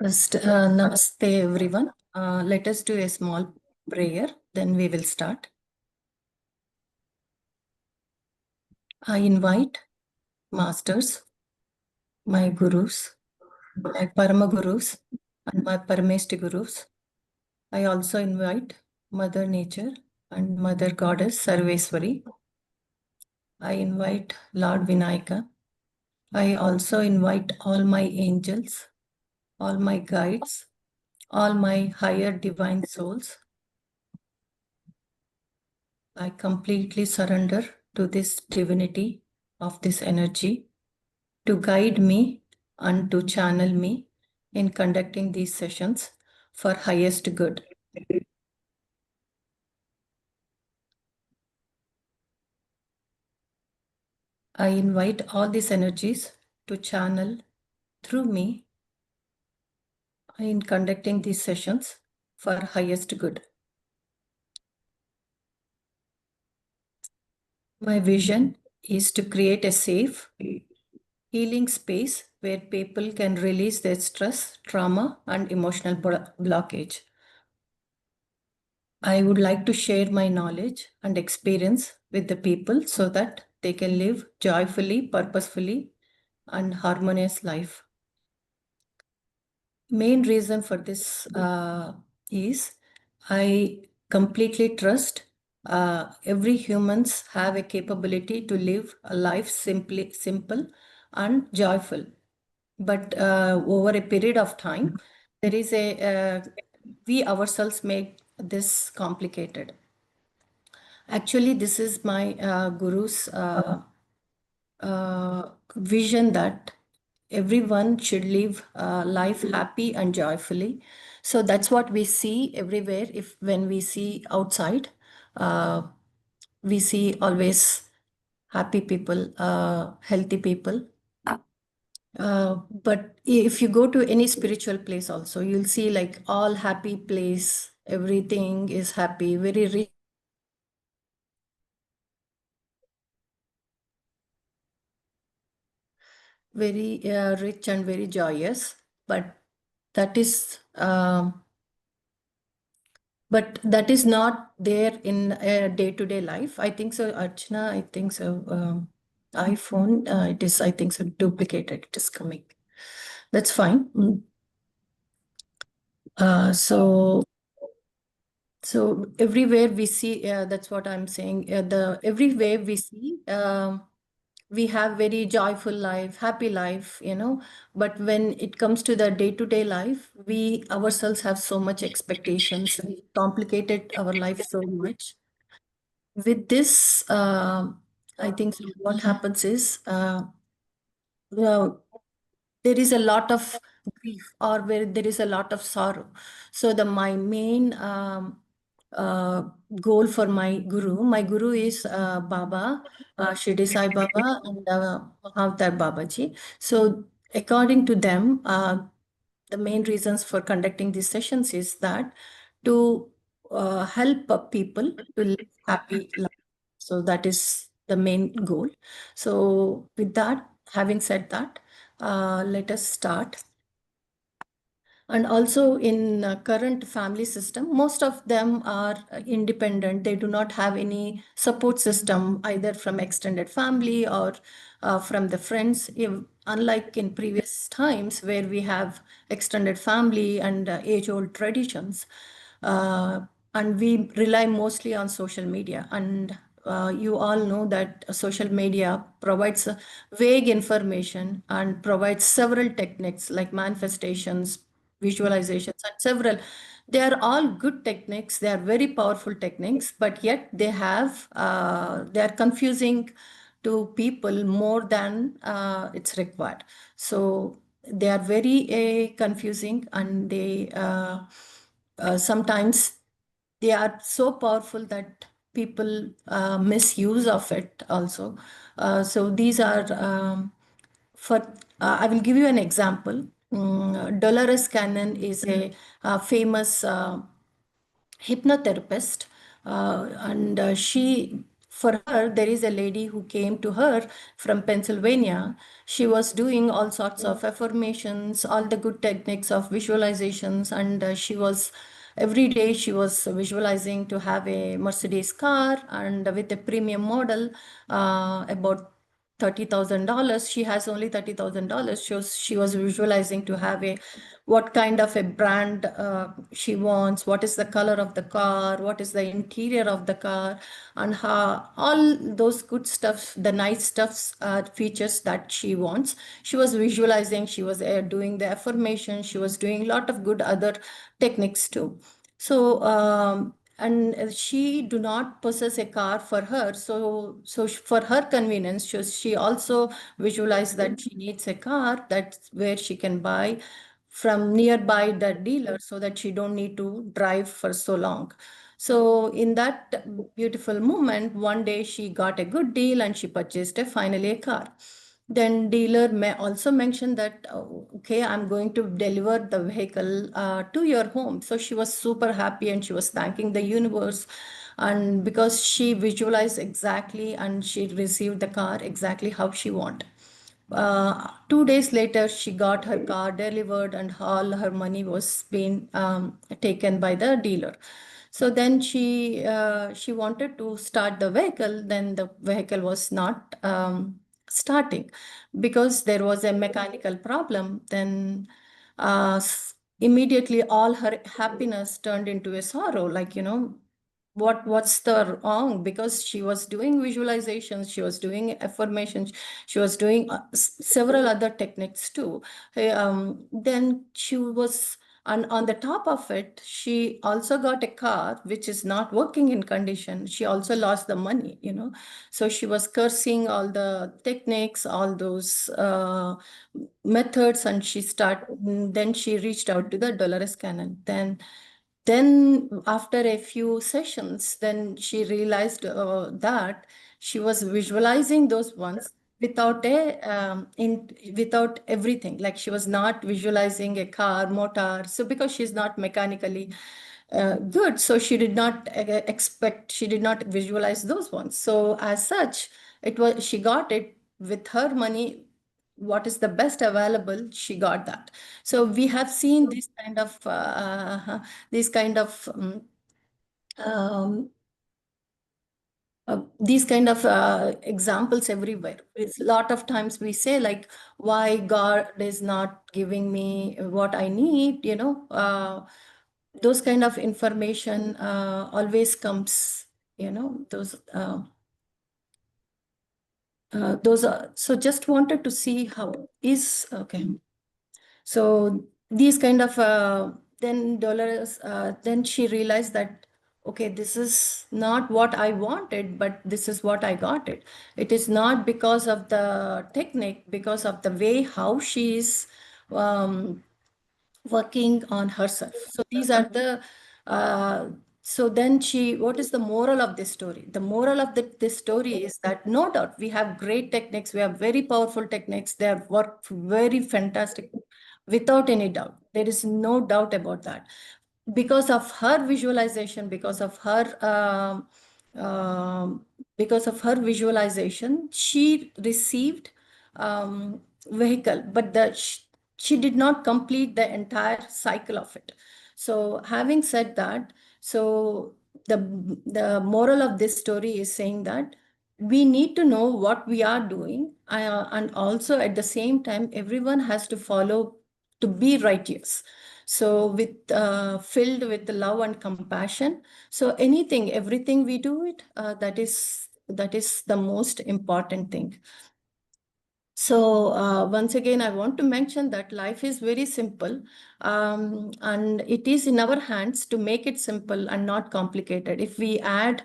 First, namaste everyone. Let us do a small prayer, then we will start. I invite masters, my gurus, my Parama Gurus, and my Parameshti Gurus. I also invite Mother Nature and Mother Goddess Sarveswari. I invite Lord Vinayaka. I also invite all my angels, all my guides, all my higher divine souls. I completely surrender to this divinity of this energy to guide me and to channel me in conducting these sessions for highest good. I invite all these energies to channel through me in conducting these sessions for highest good. My vision is to create a safe, healing space where people can release their stress, trauma, and emotional blockage. I would like to share my knowledge and experience with the people so that they can live joyfully, purposefully, and harmonious life. Main reason for this is I completely trust every humans have a capability to live a life simple and joyful. But over a period of time, there is we ourselves make this complicated. Actually, this is my guru's vision that everyone should live life happy and joyfully. So that's what we see everywhere. If when we see outside, we see always happy people, healthy people. But if you go to any spiritual place also, you'll see like all happy place, everything is happy, very rich. Very rich and very joyous, but that is not there in day-to-day life. I think so, Archana. I think so. iPhone. It is. I think so. Duplicated. It is coming. That's fine. So everywhere we see. That's what I'm saying. The everywhere we see. We have very joyful life, happy life, but when it comes to the day-to-day life, we ourselves have so much expectations. We complicated our life so much. With this, I think what happens is well, there is a lot of grief or where there is a lot of sorrow. So my main uh, goal for my guru is Baba, Shirdi Sai Baba and Mahavtar Babaji. So according to them, the main reasons for conducting these sessions is that to help people to live happy life. So that is the main goal. So with that, having said that, let us start. And also in current family system, most of them are independent. They do not have any support system either from extended family or from the friends. Unlike in previous times where we have extended family and age-old traditions, and we rely mostly on social media. And you all know that social media provides vague information and provides several techniques like manifestations, visualizations, and several. They are all good techniques. They are very powerful techniques, but yet they are confusing to people more than it's required. So they are very confusing, and they sometimes they are so powerful that people misuse of it also. So these are for I will give you an example. Dolores Cannon is a famous hypnotherapist, and she for her, there is a lady who came to her from Pennsylvania. She was doing all sorts of affirmations, all the good techniques of visualizations, and she was every day she was visualizing to have a Mercedes car and with a premium model, about $30,000. She has only $30,000. She was visualizing to have a what kind of a brand she wants, what is the color of the car, what is the interior of the car, and how all those good stuff, the nice stuffs, features that she wants. She was visualizing. She was doing the affirmation. She was doing a lot of good other techniques too. So and she do not possess a car for her, so for her convenience, she also visualized that she needs a car, that's where she can buy from nearby the dealer so that she don't need to drive for so long. So in that beautiful moment, one day she got a good deal and she purchased finally a car. Then dealer may also mention that, okay, I'm going to deliver the vehicle to your home. So she was super happy and she was thanking the universe. And because she visualized exactly and she received the car exactly how she wanted. 2 days later, she got her car delivered and all her money was being taken by the dealer. So then she wanted to start the vehicle. Then the vehicle was not starting because there was a mechanical problem. Then immediately all her happiness turned into a sorrow. Like, what's the wrong, because she was doing visualizations, she was doing affirmations, she was doing several other techniques too. Then she was, and on the top of it, she also got a car which is not working in condition. She also lost the money. So she was cursing all the techniques, all those methods, and then she reached out to the Dolores Cannon. Then after a few sessions, then she realized that she was visualizing those ones without everything. Like, she was not visualizing a car, motor. So because she's not mechanically good, so she did not visualize those ones. So as such, she got it with her money. What is the best available, she got that. So we have seen um, these kind of examples everywhere. It's a lot of times we say, like, why God is not giving me what I need, those kind of information always comes, those are, so just wanted to see how is, okay. So these kind of then Dolores, then she realized that, okay, this is not what I wanted, but this is what I got it. It is not because of the technique, because of the way how she is um, working on herself. So these are the so then what is the moral of this story? The moral of this story is that no doubt we have great techniques, we have very powerful techniques, they have worked very fantastic, without any doubt. There is no doubt about that. Because of her visualization, because of her visualization, she received vehicle, but she did not complete the entire cycle of it. So having said that, so the moral of this story is saying that we need to know what we are doing, and also at the same time, everyone has to follow to be righteous. So with filled with love and compassion. So everything we do it, that is the most important thing. So once again, I want to mention that life is very simple, and it is in our hands to make it simple and not complicated. If we add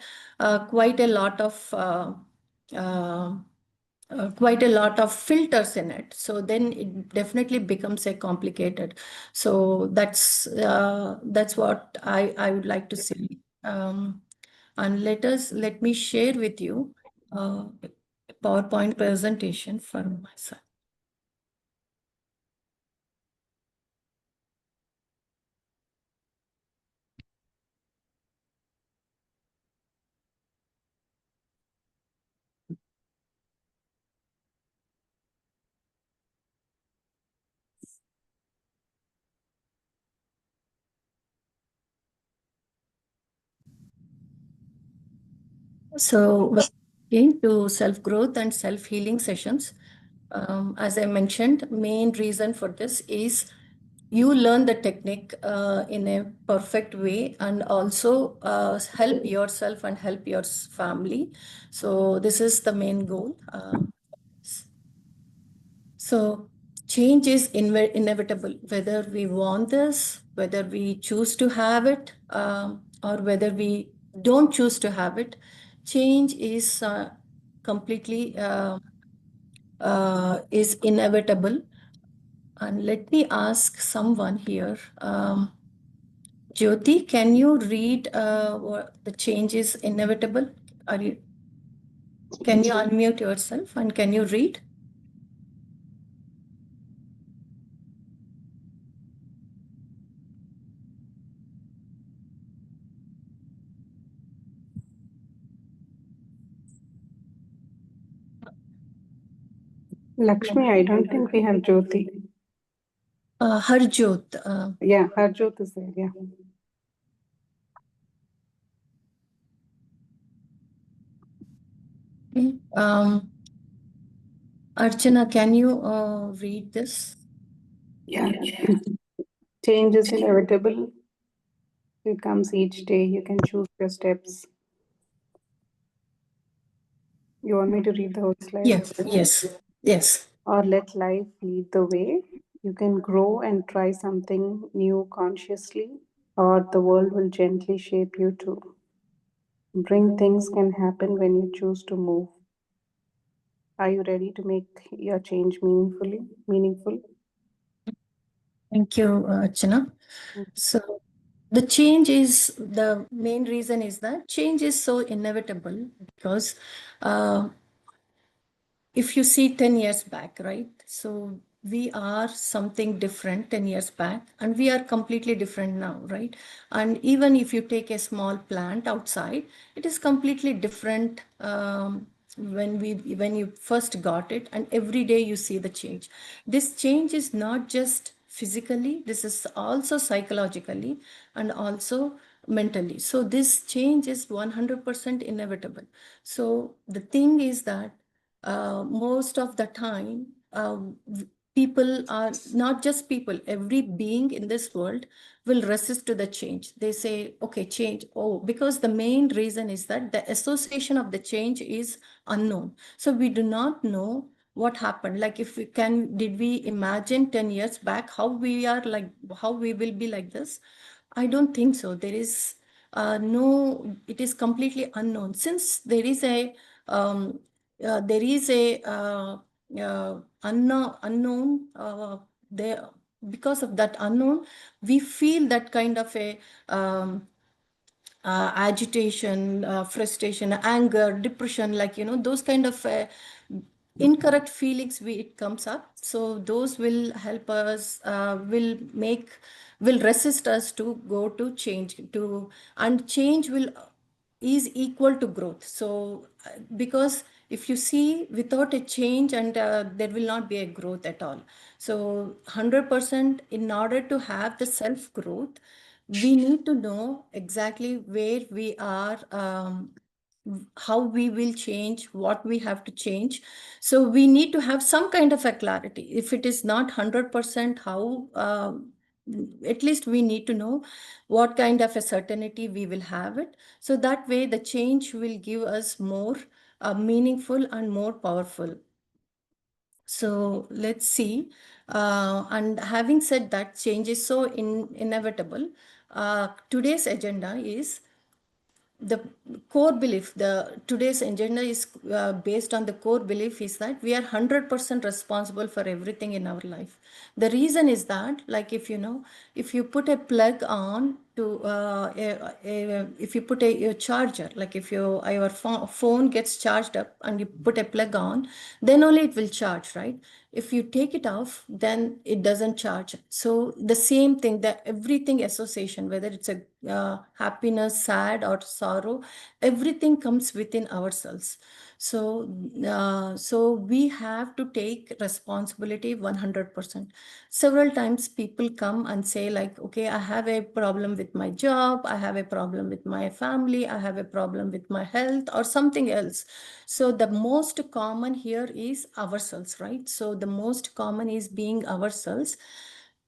quite a lot of uh, filters in it, so then it definitely becomes a complicated. So that's what I would like to say. And let me share with you a PowerPoint presentation from my side. So again, to self-growth and self-healing sessions, as I mentioned, main reason for this is you learn the technique in a perfect way, and also help yourself and help your family. So this is the main goal. So change is inevitable, whether we want this, whether we choose to have it, or whether we don't choose to have it. Change is inevitable. And let me ask someone here. Jyoti, can you read what the change is inevitable? Are you? Can you unmute yourself and can you read? Lakshmi, I don't think we have Jyoti. Harjot. Yeah, Harjot is there. Yeah. Okay. Archana, can you read this? Yeah. Change is inevitable. It comes each day. You can choose your steps. You want me to read the whole slide? Yes, yes, yes. Or let life lead the way. You can grow and try something new consciously, or the world will gently shape you too. Bring things can happen when you choose to move. Are you ready to make your change meaningful? Thank you, Archana. So the main reason is that change is so inevitable because uh, if you see 10 years back, right? So we are something different 10 years back, and we are completely different now, right? And even if you take a small plant outside, it is completely different when you first got it, and every day you see the change. This change is not just physically, this is also psychologically and also mentally. So this change is 100% inevitable. So the thing is that most of the time, people are not just people, every being in this world will resist to the change. They say, okay, change. Oh, because the main reason is that the association of the change is unknown. So we do not know what happened. Like if we can, did we imagine 10 years back how we are like, how we will be like this? I don't think so. There is no, it is completely unknown. Since um, there is a unknown there, because of that unknown, we feel that kind of a agitation, frustration, anger, depression, like, those kind of incorrect feelings it comes up. So those will help us, will resist us to go to change to, and change will is equal to growth. So because if you see without a change, and there will not be a growth at all. So 100%, in order to have the self growth, we need to know exactly where we are, how we will change, what we have to change. So we need to have some kind of a clarity. If it is not 100% how, at least we need to know what kind of a certainty we will have it. So that way the change will give us more meaningful and more powerful. So let's see. And having said that, change is so inevitable. Today's agenda is the core belief. The today's agenda is based on the core belief is that we are 100% responsible for everything in our life. The reason is that, like, if you put a plug on to if you put a charger, like if your phone gets charged up and you put a plug on, then only it will charge, right? If you take it off, then it doesn't charge. So the same thing, that everything association, whether it's a happiness, sad or sorrow, everything comes within ourselves. So we have to take responsibility 100%. Several times people come and say like, okay, I have a problem with my job, I have a problem with my family, I have a problem with my health or something else. So the most common here is ourselves, right? So the most common is being ourselves.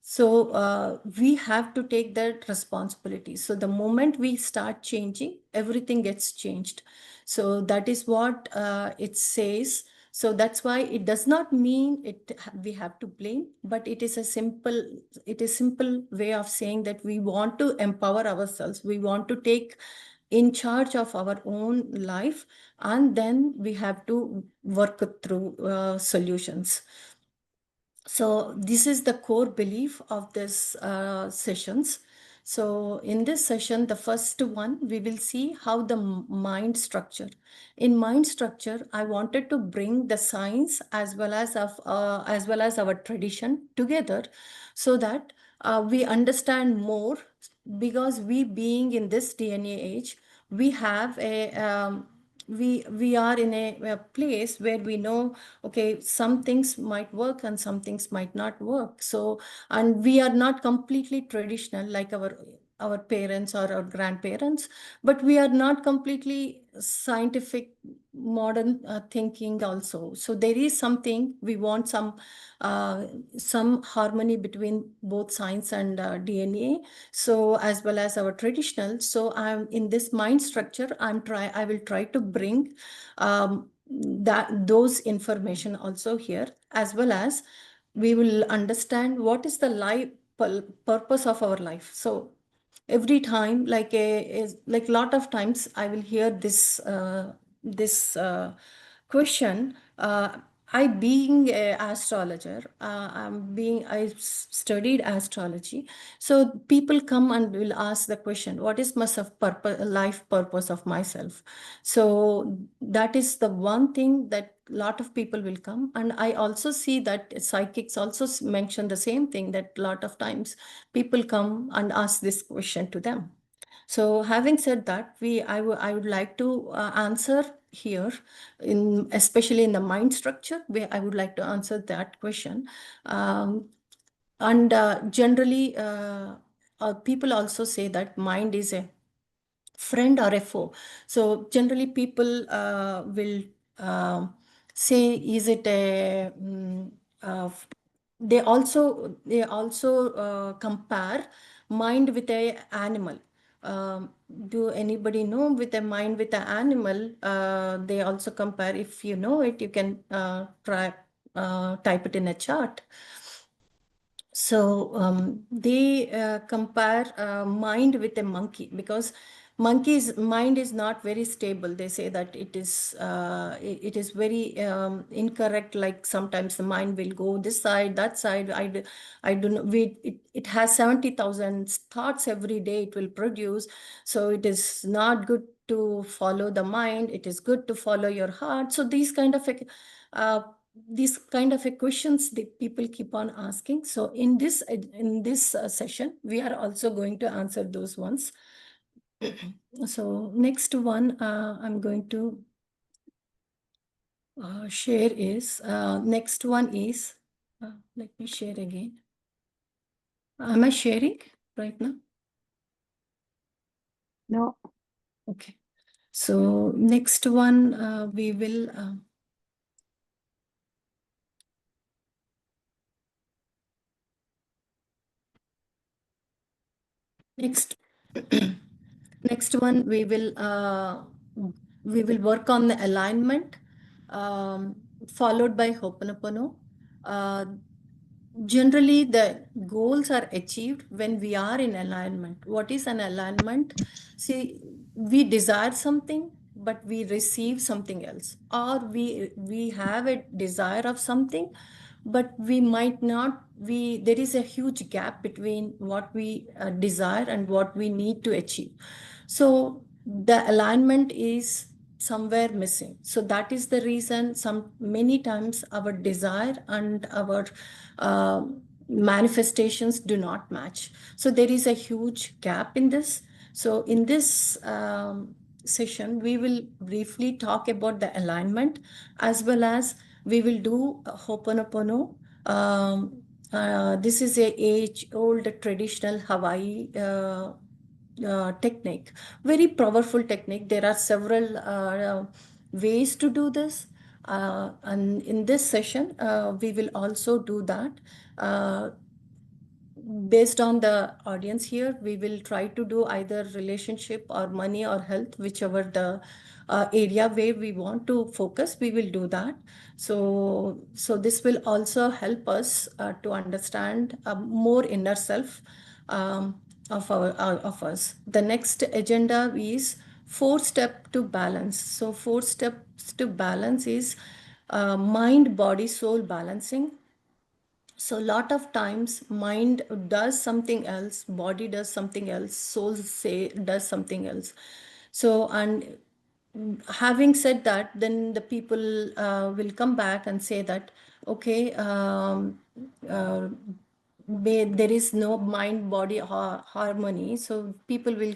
So we have to take that responsibility. So the moment we start changing, everything gets changed. So that is what it says. So that's why it does not mean we have to blame, but it is simple way of saying that we want to empower ourselves. We want to take in charge of our own life, and then we have to work through solutions. So this is the core belief of this sessions. So in this session, the first one, we will see how the mind structure. In mind structure, I wanted to bring the science as well as our tradition together, so that we understand more. Because we being in this DNA age, we have a we are in a place where we know, okay, some things might work and some things might not work. So, and we are not completely traditional like our parents or our grandparents, but we are not completely scientific modern thinking also. So there is something we want, some harmony between both science and DNA, so as well as our traditional. So I'm in this mind structure, I will try to bring that those information also here, as well as we will understand what is the purpose of our life. So every time, like lot of times I will hear this question. I being a astrologer, I studied astrology. So people come and will ask the question, what is my life purpose of myself? So that is the one thing that lot of people will come. And I also see that psychics also mention the same thing, that lot of times people come and ask this question to them. So having said that, I would like to answer here, in especially in the mind structure, where I would like to answer that question. And generally, people also say that mind is a friend or a foe. So generally, people will uh, say, is it a they also compare mind with a animal. Do anybody know, with a mind with an animal? They also compare. If you know it, you can try type it in a chart. So they compare mind with a monkey, because monkey's mind is not very stable. They say that it is very incorrect. Like sometimes the mind will go this side, that side. I don't know. It has 70,000 thoughts every day it will produce. So it is not good to follow the mind. It is good to follow your heart. So uh, these kind of a questions that people keep on asking. So in this session, we are also going to answer those ones. So next one I'm going to share is next one is let me share again. Am I sharing right now? No. Okay. So next one we will next next one we will work on the alignment, followed by Ho'oponopono. Uh, Generally, the goals are achieved when we are in alignment. What is an alignment? See, we desire something, but we receive something else, or we have a desire of something, but we might not. We There is a huge gap between what we desire and what we need to achieve. So the alignment is somewhere missing. So that is the reason some many times our desire and our manifestations do not match. So there is a huge gap in this. So in this session, we will briefly talk about the alignment, as well as we will do Ho'oponopono. This is a age-old traditional Hawaii technique, very powerful technique. There are several ways to do this. And in this session, we will also do that. Uh, Based on the audience here, we will try to do either relationship or money or health, whichever the area where we want to focus, we will do that. So this will also help us to understand more inner self of us. The next agenda is 4 step to balance. So 4 steps to balance is mind, body, soul balancing. So a lot of times mind does something else, body does something else, soul say does something else. So, and having said that, then the people will come back and say that, okay, uh, there is no mind body harmony. So people will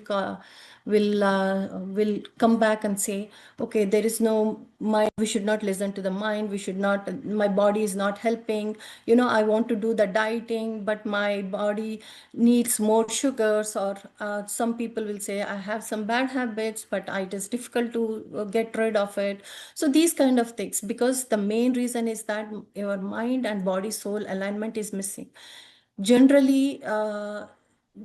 come back and say, okay, there is no mind, we should not listen to the mind, we should not, my body is not helping, I want to do the dieting, but my body needs more sugars. Or some people will say, I have some bad habits, but it is difficult to get rid of it. So these kind of things, because the main reason is that your mind and body soul alignment is missing. Generally,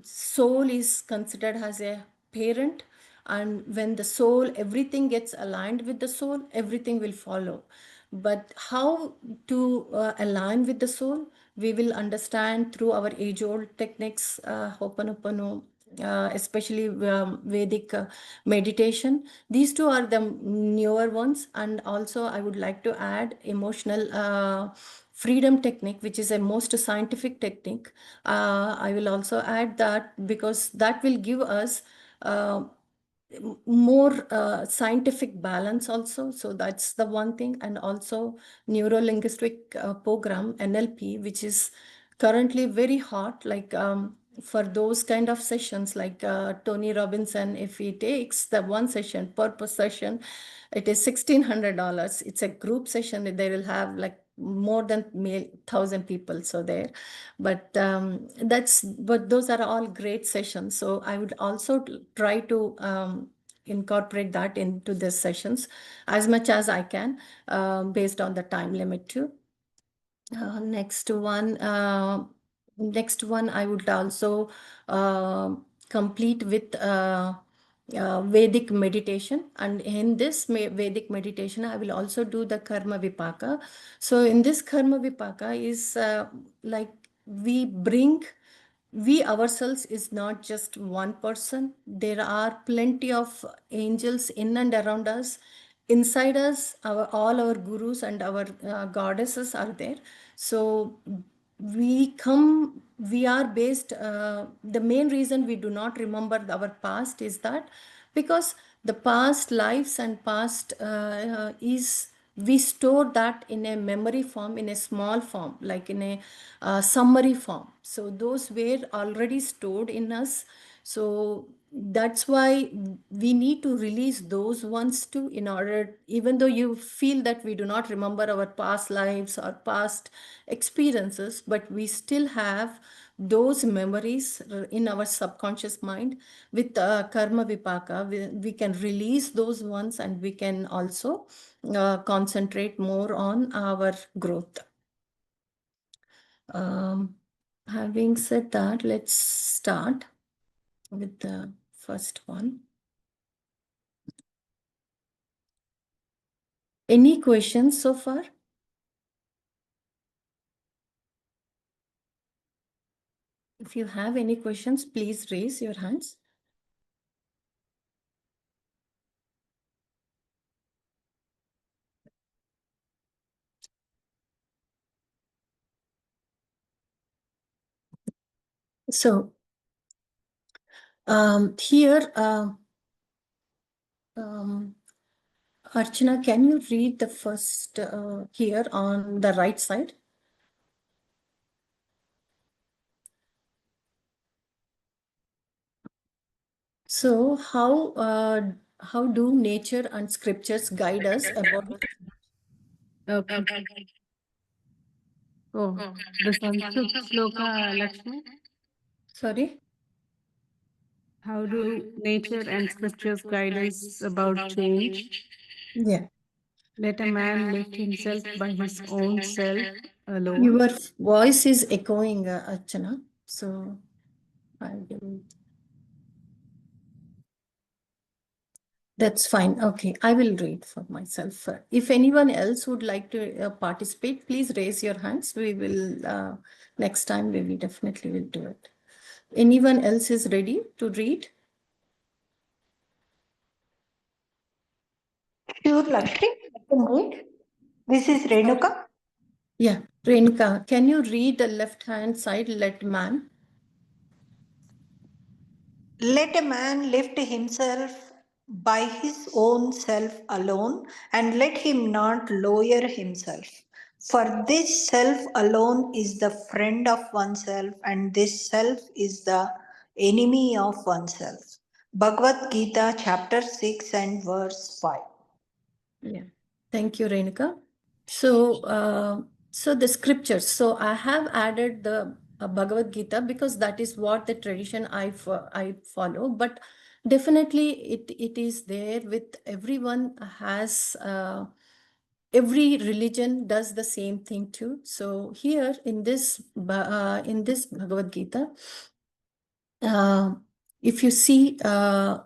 soul is considered as a parent, and when the soul, everything gets aligned with the soul, everything will follow. But how to align with the soul, we will understand through our age-old techniques, Ho'oponopono, especially Vedic meditation. These two are the newer ones. And also I would like to add emotional freedom technique, which is a most scientific technique. I will also add that, because that will give us uh, more scientific balance also. So that's the one thing. And also neuro-linguistic program, NLP, which is currently very hot, like for those kind of sessions, like Tony Robinson, if he takes the one session per session, it is $1,600. It's a group session. They will have like more than 1,000 people so there. But those are all great sessions. So I would also try to incorporate that into the sessions as much as I can, based on the time limit too. Uh, next one, uh, Next one, I would also uh, complete with Vedic meditation. And in this Vedic meditation, I will also do the Karma Vipaka. So in this Karma Vipaka is like we bring, we ourselves is not just one person. There are plenty of angels in and around us. Inside us, all our gurus and our goddesses are there. So we are based, the main reason we do not remember our past is that because the past lives and past is, we store that in a memory form, in a small form, like in a summary form. So those were already stored in us. So that's why we need to release those ones too, in order, even though you feel that we do not remember our past lives or past experiences, but we still have those memories in our subconscious mind. With Karma Vipaka, we can release those ones, and we can also concentrate more on our growth. Um, Having said that, let's start with the first one. Any questions so far? If you have any questions, please raise your hands. So here, um, Archana, can you read the first here on the right side? So how do nature and scriptures guide us about? Okay. Oh, the Sanskrit sloka, Lakshmi. Sorry. How do nature and scriptures guide us about change? Yeah. Let a man lift himself by his own self alone. Your voice is echoing, Archana. So I will. That's fine. Okay, I will read for myself. If anyone else would like to participate, please raise your hands. We will, next time, we will definitely will do it. Anyone else is ready to read? Sure, Lakshmi, I can read. This is Renuka. Yeah, Renika, can you read the left-hand side, let man? Let a man lift himself by his own self alone, and let him not lower himself. For this self alone is the friend of oneself, and this self is the enemy of oneself. Bhagavad Gita, chapter 6 and verse 5. Yeah, thank you, Renika. So, so the scriptures. So I have added the Bhagavad Gita because that is what the tradition I follow. But definitely, it is there with everyone has. Every religion does the same thing too. So here in this Bhagavad Gita, uh, if you see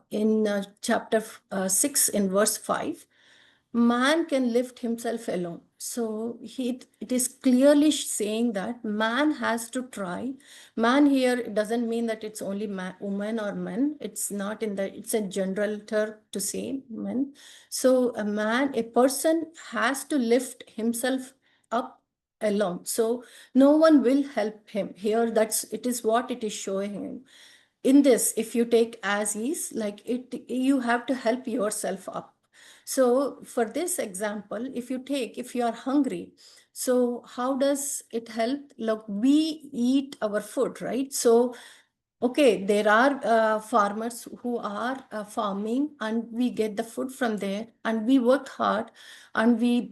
in chapter 6 in verse 5, man can lift himself alone. So it is clearly saying that man has to try. Man here doesn't mean that it's only man, woman or men. It's not in the, it's a general term to say men. So a person has to lift himself up alone. So no one will help him here. It is what it is showing him in this. If you take as is, like it, you have to help yourself up. So for this example, if you are hungry, so how does it help? Look, we eat our food, right? So okay, there are farmers who are farming, and we get the food from there, and we work hard, and we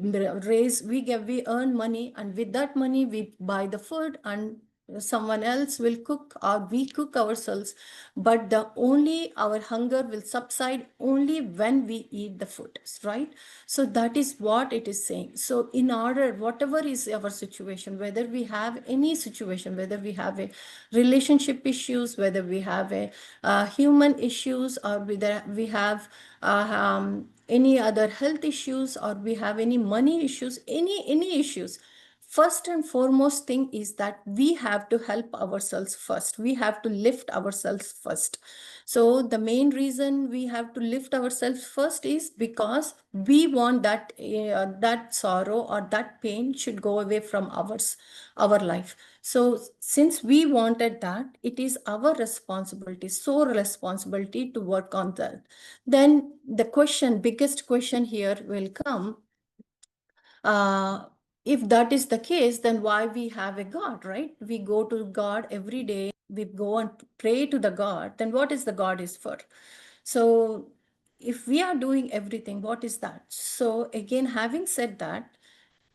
earn money, and with that money we buy the food, and someone else will cook, or we cook ourselves. But the only our hunger will subside only when we eat the food, right? So that is what it is saying. So in order, whatever is our situation, whether we have any situation, whether we have a relationship issues, whether we have a human issues, or whether we have any other health issues, or we have any money issues, any issues, first and foremost thing is that we have to help ourselves first. We have to lift ourselves first. So the main reason we have to lift ourselves first is because we want that sorrow or that pain should go away from our life. So since we wanted that, it is our responsibility, sole responsibility to work on that. Then the biggest question here will come, uh, if that is the case, then why we have a God, right? We go to God every day, we go and pray to the God, then what is the God is for? So if we are doing everything, what is that? So again, having said that,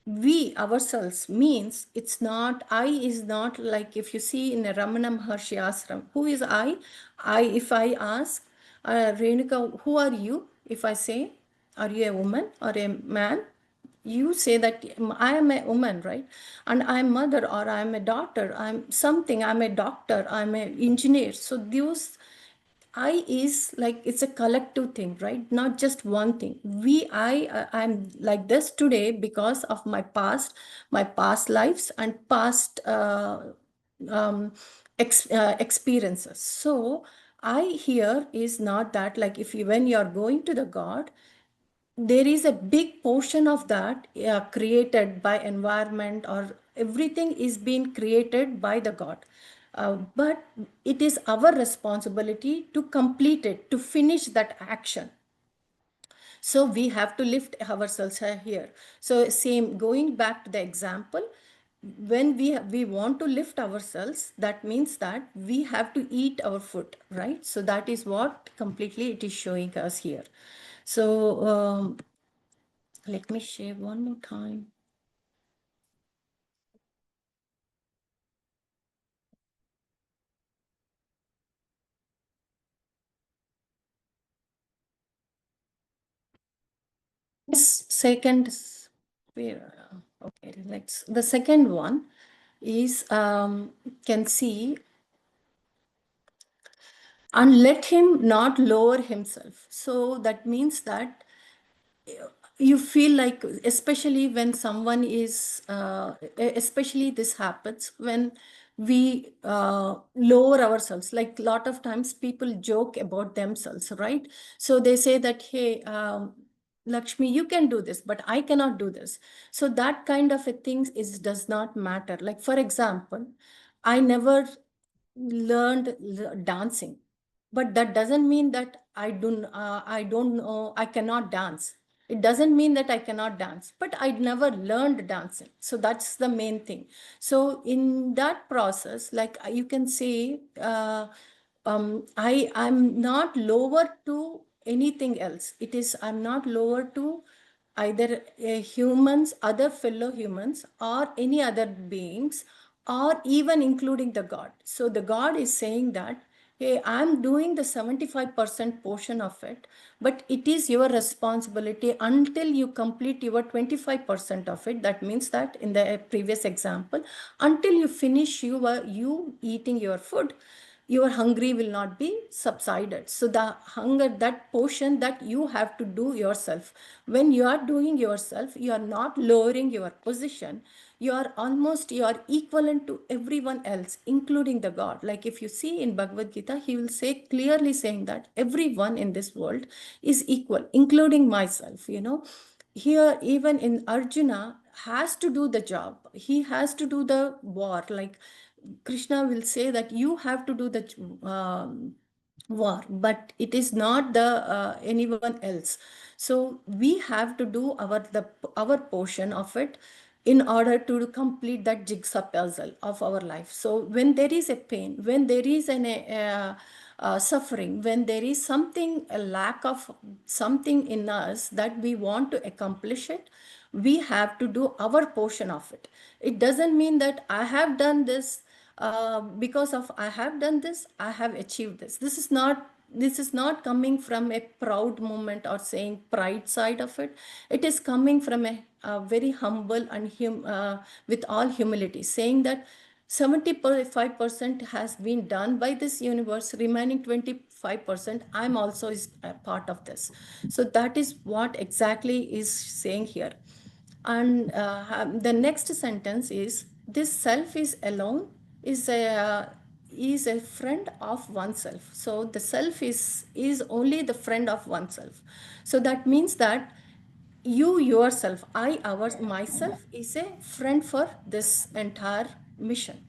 we ourselves means it's not, I is not like if you see in a Ramana Maharshi ashram, who is if I ask, Renuka, who are you? If I say, are you a woman or a man? You say that I am a woman, right? And I'm mother, or I'm a daughter, I'm something, I'm a doctor, I'm an engineer. So those I is like it's a collective thing, right? Not just one thing. I'm like this today because of my past lives and past um, experiences. So I here is not that like if you when you're going to the God, there is a big portion of that created by environment, or everything is being created by the God. But it is our responsibility to complete it, to finish that action. So we have to lift ourselves here. So same, going back to the example, when we want to lift ourselves, that means that we have to eat our food, right? So that is what completely it is showing us here. So let me share one more time. This second, okay, let's, the second one is, can see, and let him not lower himself. So that means that you feel like, especially when someone is, especially this happens when we lower ourselves. Like a lot of times people joke about themselves, right? So they say that, hey, Lakshmi, you can do this, but I cannot do this. So that kind of a thing is does not matter. Like for example, I never learned dancing, but that doesn't mean that I don't know, I cannot dance. It doesn't mean that I cannot dance, but I never learned dancing. So that's the main thing. So in that process, like you can say, I'm not lower to anything else. It is, I'm not lower to either humans, other fellow humans, or any other beings, or even including the God. So the God is saying that, hey, I'm doing the 75% portion of it, but it is your responsibility until you complete your 25% of it. That means that in the previous example, until you finish you eating your food, your hungry will not be subsided. So the hunger, that portion that you have to do yourself, when you are doing yourself, you are not lowering your position. You are almost, you are equivalent to everyone else, including the God. Like if you see in Bhagavad Gita, he will say, clearly saying that everyone in this world is equal, including myself, you know. Here even in Arjuna has to do the job, he has to do the war. Like Krishna will say that you have to do the war, but it is not the anyone else. So we have to do our portion of it in order to complete that jigsaw puzzle of our life. So when there is a pain, when there is an suffering, when there is something, a lack of something in us that we want to accomplish it, we have to do our portion of it. It doesn't mean that I have done this, because of I have done this, I have achieved this. This is not coming from a proud moment or saying pride side of it. It is coming from a very humble and with all humility, saying that 75% has been done by this universe, remaining 25% I'm also is a part of this. So that is what exactly is saying here. And the next sentence is, this self is alone, is a friend of oneself. So the self is only the friend of oneself. So that means that you yourself, myself is a friend for this entire mission.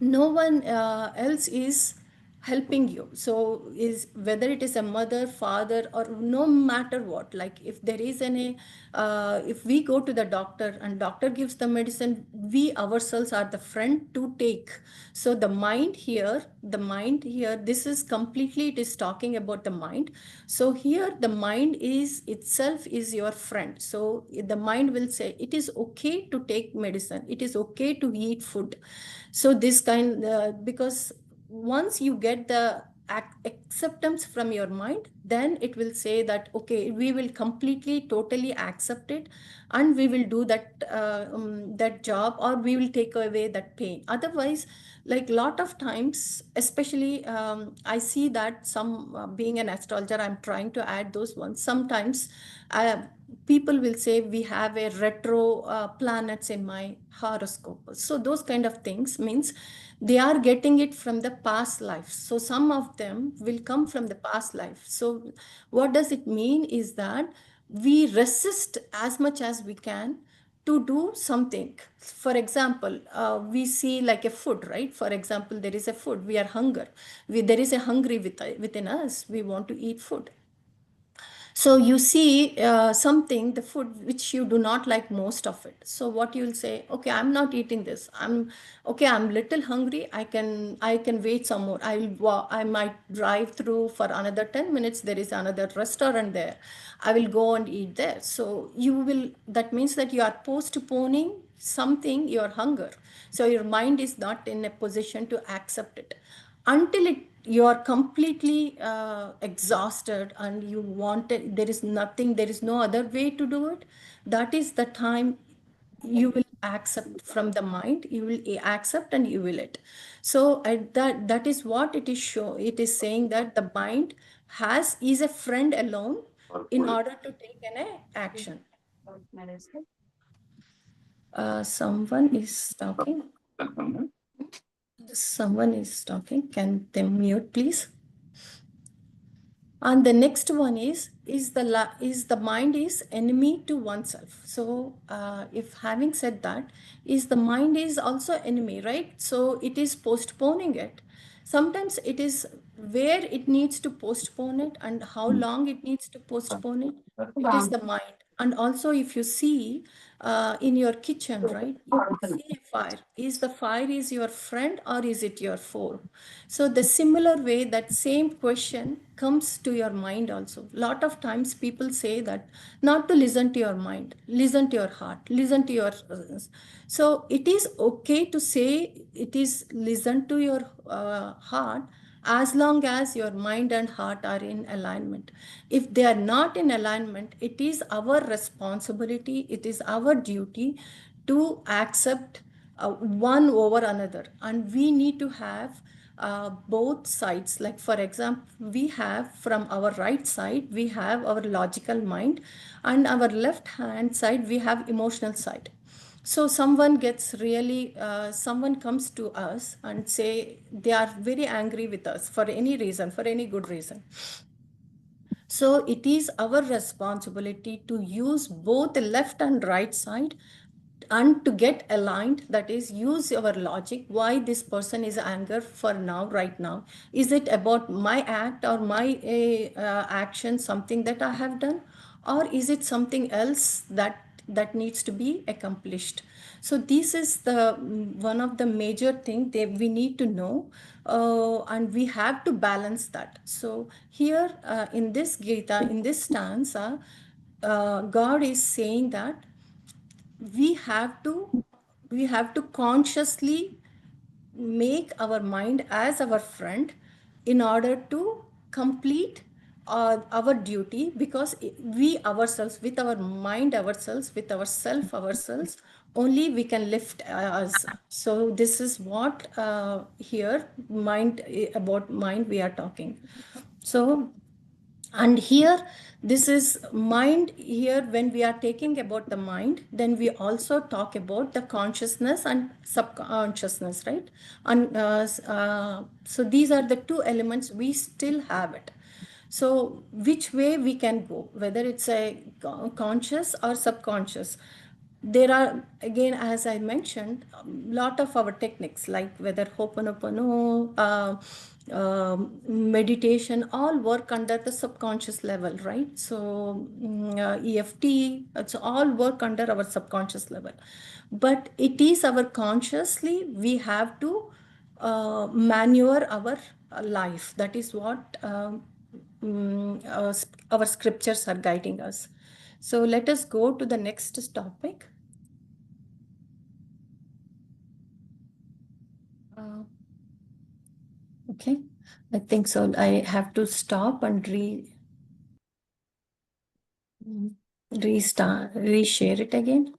No one else is helping you. So is whether it is a mother, father, or no matter what, like if there is any if we go to the doctor and doctor gives the medicine, we ourselves are the friend to take. So the mind here, this is completely, it is talking about the mind. So here the mind is itself is your friend. So the mind will say it is okay to take medicine, it is okay to eat food. So this kind, because once you get the acceptance from your mind, then it will say that, okay, we will completely totally accept it, and we will do that job, or we will take away that pain. Otherwise, like lot of times, especially I see that some being an astrologer, I'm trying to add those ones. Sometimes uh, people will say we have a retro planets in my horoscope. So those kind of things means they are getting it from the past life. So some of them will come from the past life. So what does it mean is that we resist as much as we can to do something. For example, we see like a food, right? For example, there is a food, we are hunger, there is a hungry within us, we want to eat food. So you see something, the food which you do not like most of it. So what you'll say, okay, I'm not eating this. I'm little hungry. I can wait some more. I might drive through for another 10 minutes. There is another restaurant there. I will go and eat there. So that means that you are postponing something, your hunger. So your mind is not in a position to accept it until you are completely exhausted and you want it. There is nothing, there is no other way to do it. That is the time you will accept from the mind, you will accept and you will it. So that is what it is it is saying, that the mind is a friend alone in order to take an action. Someone is talking. Someone is talking. Can they mute, please? And the next one is the mind is enemy to oneself. So if having said that, is the mind is also enemy, right? So it is postponing it. Sometimes it is where it needs to postpone it and how long it needs to postpone it. It is the mind. And also, if you see in your kitchen, right, you will see a fire. Is the fire is your friend or is it your foe? So the similar way, that same question comes to your mind also. Lot of times people say that not to listen to your mind, listen to your heart, listen to your. So it is okay to say it is listen to your heart, as long as your mind and heart are in alignment. If they are not in alignment, it is our responsibility, it is our duty to accept one over another. And we need to have both sides. Like, for example, we have from our right side, we have our logical mind, and our left hand side, we have emotional side. So someone comes to us and say they are very angry with us for any reason, for any good reason. So it is our responsibility to use both the left and right side and to get aligned. That is, use your logic. Why this person is anger for now, right now? Is it about my act or my action, something that I have done? Or is it something else that needs to be accomplished? So this is the one of the major thing that we need to know, and we have to balance that. So here in this Gita, in this stanza, God is saying that we have to we have to consciously make our mind as our friend in order to complete our duty, because we ourselves, with our mind ourselves, with ourselves only we can lift us. So this is what here mind, about mind we are talking. So, and here, this is mind. Here, when we are taking about the mind, then we also talk about the consciousness and subconsciousness, right? And so these are the two elements, we still have it. So which way we can go, whether it's a conscious or subconscious? There are, again, as I mentioned, a lot of our techniques, like whether Ho'oponopono, meditation, all work under the subconscious level, right? So EFT, it's all work under our subconscious level. But it is our consciously, we have to maneuver our life. That is what our scriptures are guiding us. So let us go to the next topic. Uh, okay, I think so. I have to stop and restart, reshare it again.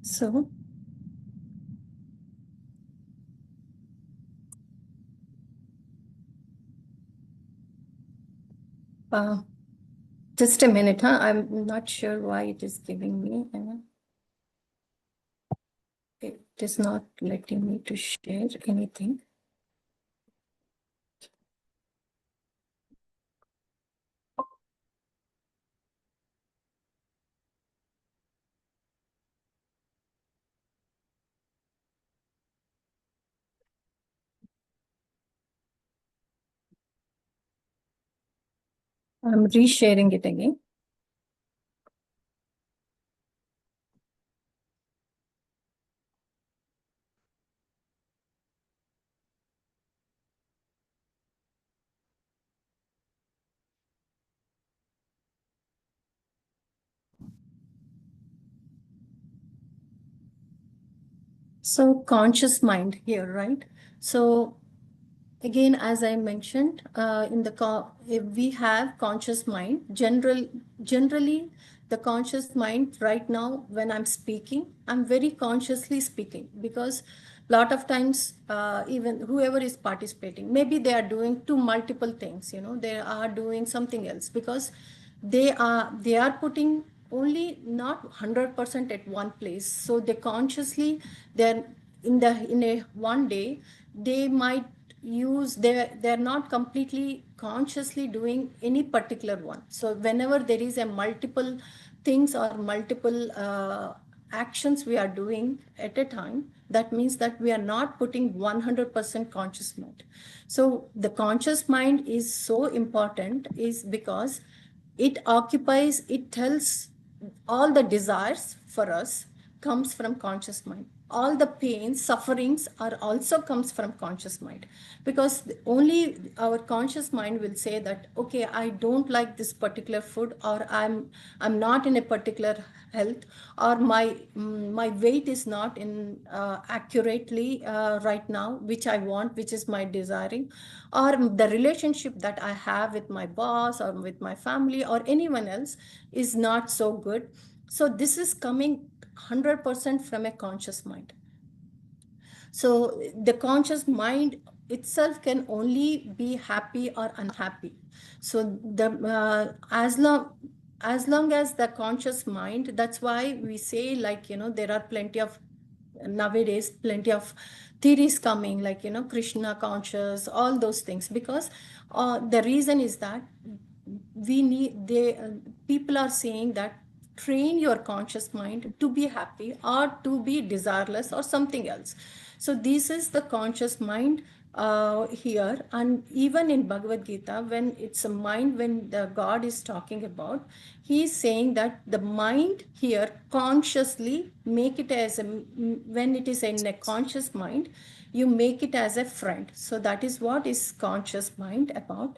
So, uh, Just a minute, huh? I'm not sure why it is giving me. It is not letting me to share anything. I'm resharing it again. So conscious mind here, right? So again, as I mentioned, if we have conscious mind, generally the conscious mind right now, when I'm speaking, I'm very consciously speaking, because a lot of times, even whoever is participating, maybe they are doing two multiple things, they are doing something else, because they are putting only not 100% at one place. So they consciously, they're in a one day, they might use, they're not completely consciously doing any particular one. So whenever there is a multiple things or multiple actions we are doing at a time, that means that we are not putting 100% conscious mind. So the conscious mind is so important, is because it tells all the desires for us comes from conscious mind. All the pain sufferings are also comes from conscious mind, because only our conscious mind will say that, okay, I don't like this particular food, or I'm not in a particular health, or my weight is not in accurately right now, which I want, which is my desiring, or the relationship that I have with my boss or with my family or anyone else is not so good. So this is coming 100% from a conscious mind. So the conscious mind itself can only be happy or unhappy. So as long as the conscious mind, that's why we say, like, there are plenty of, nowadays, plenty of theories coming, like, Krishna conscious, all those things, because the reason is that we need they people are saying that train your conscious mind to be happy or to be desireless or something else. So this is the conscious mind here. And even in Bhagavad Gita, when it's a mind, when the God is talking about, he is saying that the mind here consciously make it as a, when it is in a conscious mind, you make it as a friend. So that is what is conscious mind about.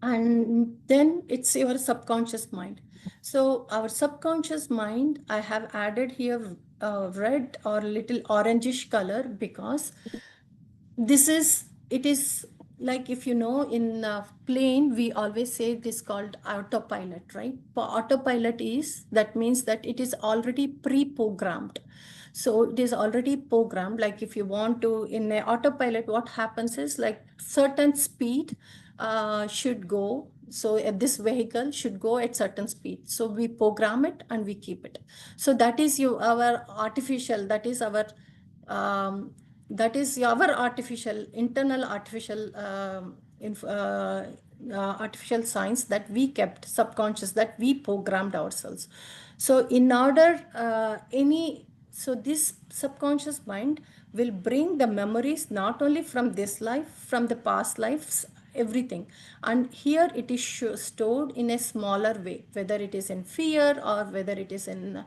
And then it's your subconscious mind. So our subconscious mind, I have added here red or little orangish color, because this is, it is like, if in plane, we always say this called autopilot, right? Autopilot is, that means that it is already pre-programmed. So it is already programmed. Like, if you want to, in a autopilot, what happens is, like, certain speed should go. So this vehicle should go at certain speed. So we program it and we keep it. So that is our artificial, that is our artificial, internal artificial artificial science that we kept subconscious, that we programmed ourselves. So in order so this subconscious mind will bring the memories, not only from this life, from the past lives, everything. And here it is stored in a smaller way, whether it is in fear, or whether it is a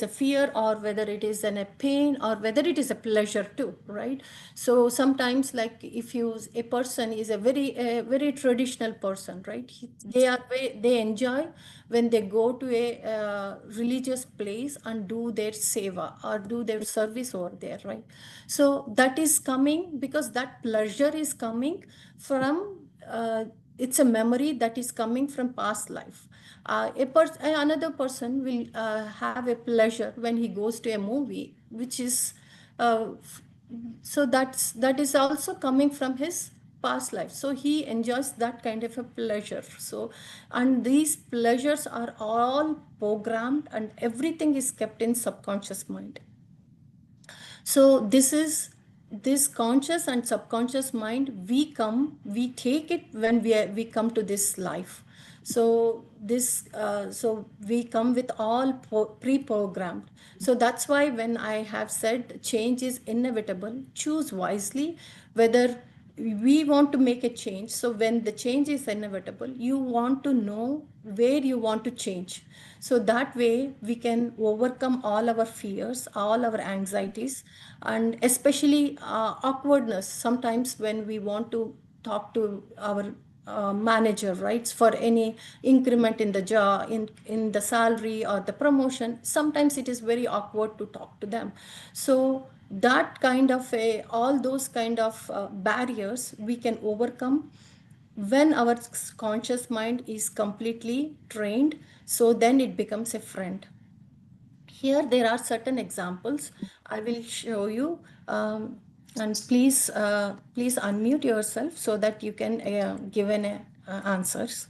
fear, or whether it is a pain, or whether it is a pleasure too, right? So sometimes, like, if a person is a very traditional person, right? They enjoy when they go to a religious place and do their seva or do their service over there, right? So that is coming because that pleasure is coming from, it's a memory that is coming from past life. Another person will have a pleasure when he goes to a movie, which is uh, f- so that is also coming from his past life. So he enjoys that kind of a pleasure. So, and these pleasures are all programmed, and everything is kept in subconscious mind. So this is this conscious and subconscious mind, we take it when we come to this life. So this so we come with all pre-programmed. So that's why when I have said change is inevitable, choose wisely whether we want to make a change. So when the change is inevitable, you want to know where you want to change. So that way we can overcome all our fears, all our anxieties, and especially awkwardness sometimes when we want to talk to our manager, right, for any increment in the job, in the salary or the promotion. Sometimes it is very awkward to talk to them. So that kind of a all those kind of barriers we can overcome when our conscious mind is completely trained. So then it becomes a friend. Here there are certain examples I will show you, and please unmute yourself so that you can give an answers.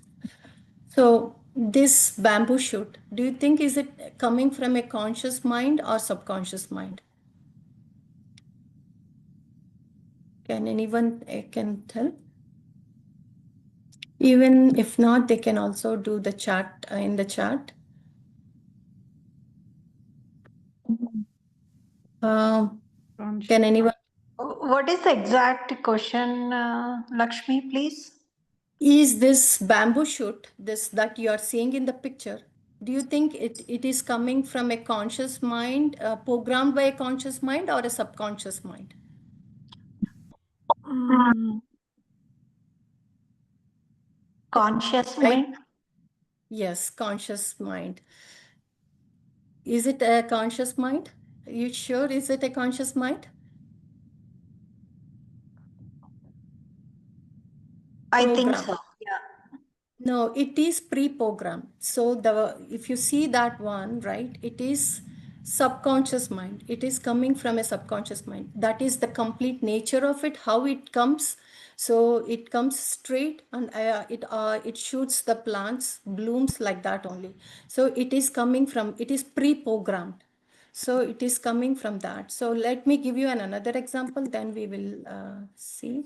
So this bamboo shoot, do you think is it coming from a conscious mind or subconscious mind? Can anyone can tell? Even if not, they can also do the chat in the chat. Um, Conscious. can anyone? What is the exact question, Lakshmi, please? Is this bamboo shoot, this that you are seeing in the picture, do you think it is coming from a conscious mind, programmed by a conscious mind or a subconscious mind? Mm, conscious Right? mind. Yes, conscious mind. Is it a conscious mind? Are you sure? Is it a conscious mind? I think Program. so. Yeah. No, it is pre-programmed. So the if you see that one, right, it is subconscious mind. It is coming from a subconscious mind. That is the complete nature of it, how it comes. So it comes straight, and it shoots the plants, blooms like that only. So it is coming from, it is pre-programmed. So it is coming from that. So let me give you another example, then we will see.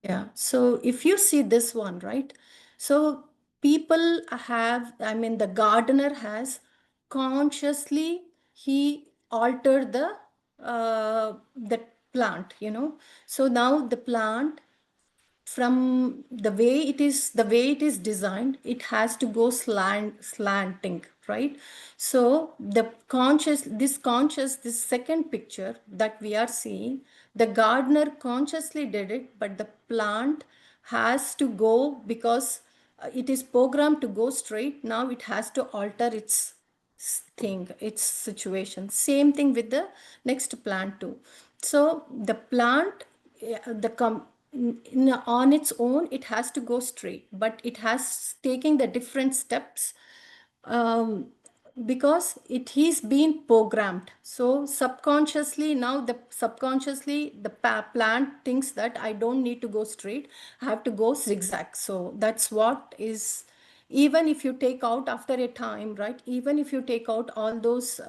Yeah. So if you see this one, right? So people have, I mean, the gardener has consciously he altered the plant, you know. So now the plant, from the way it is designed, it has to go slanting, right? So this second picture that we are seeing, the gardener consciously did it, but the plant has to go because it is programmed to go straight. Now it has to alter its thing, its situation. Same thing with the next plant too. So the plant, on its own, it has to go straight, but it has taking the different steps, um, because it is being programmed. So subconsciously, now the subconsciously the plant thinks that I don't need to go straight, I have to go zigzag. So that's what is, even if you take out after a time, right, even if you take out all those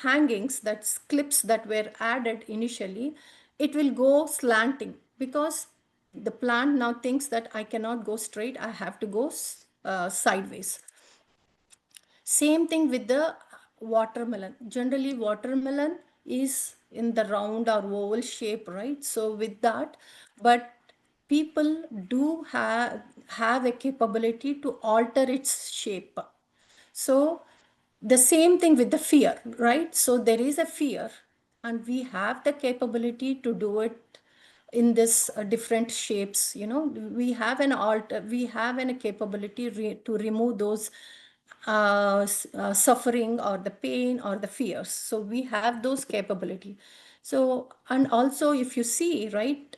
hangings, that's clips that were added initially, it will go slanting because the plant now thinks that I cannot go straight, I have to go sideways. Same thing with the watermelon. Generally, watermelon is in the round or oval shape, right? So with that, but people do have a capability to alter its shape. So the same thing with the fear, right? So there is a fear, and we have the capability to do it in this different shapes. You know, we have a capability to remove those suffering or the pain or the fears. So we have those capability. So, and also if you see, right,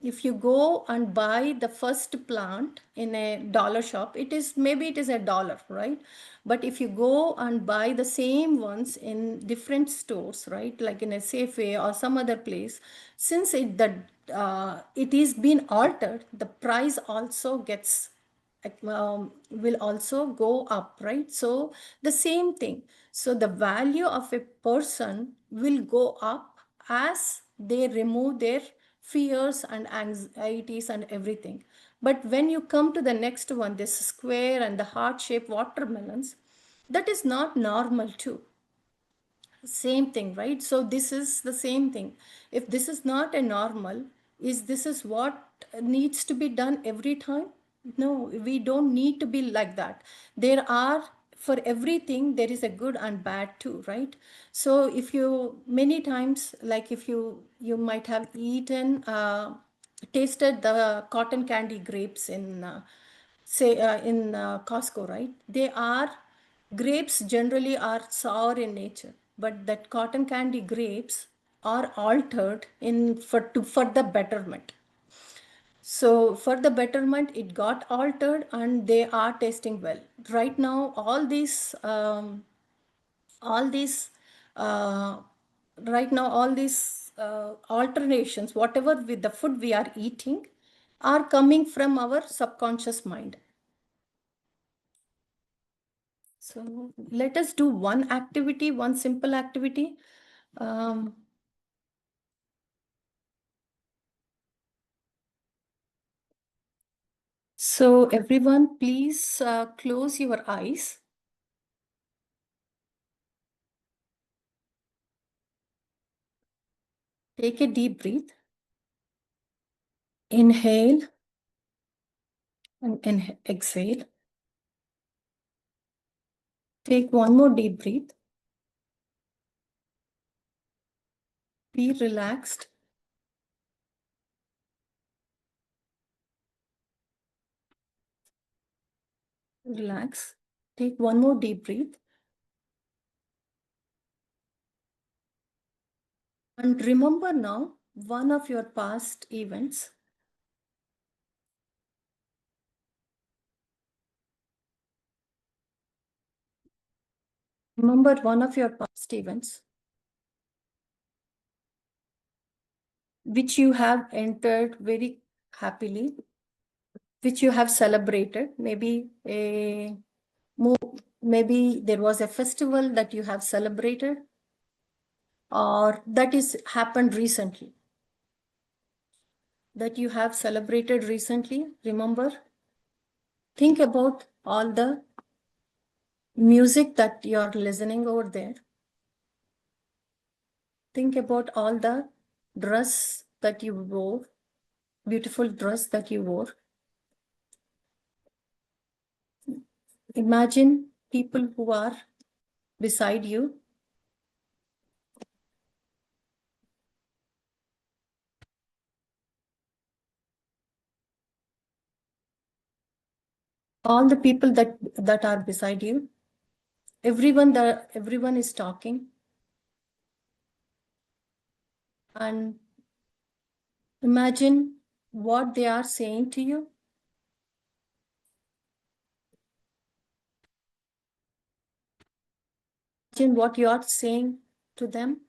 if you go and buy the first plant in a dollar shop, it is maybe it is a dollar, right? But if you go and buy the same ones in different stores, right, like in a Safeway or some other place, since it is been altered, the price also gets will also go up, right? So the same thing. So the value of a person will go up as they remove their fears and anxieties and everything. But when you come to the next one, this square and the heart-shaped watermelons, that is not normal too. Same thing, right? So this is the same thing. If this is not a normal, is this is what needs to be done every time? No, we don't need to be like that. There are, for everything there is a good and bad too, right? So if you many times, like if you might have eaten tasted the cotton candy grapes in say in Costco, right? They are grapes generally are sour in nature, but that cotton candy grapes are altered in for the betterment. So for the betterment, it got altered and they are tasting well. Right now, all these uh, right now all these alternations, whatever with the food we are eating, are coming from our subconscious mind. So let us do one activity, one simple activity. Um, so everyone, please close your eyes. Take a deep breath. Inhale and exhale. Take one more deep breath. Be relaxed. Relax. Take one more deep breath. And remember now one of your past events. Remember one of your past events which you have entered very happily, which you have celebrated. Maybe there was a festival that you have celebrated, or that is happened recently, that you have celebrated recently. Remember, think about all the music that you're listening over there. Think about all the dress that you wore, beautiful dress that you wore. Imagine people who are beside you. All the people that are beside you, everyone is talking, and imagine what they are saying to you. Imagine what you are saying to them.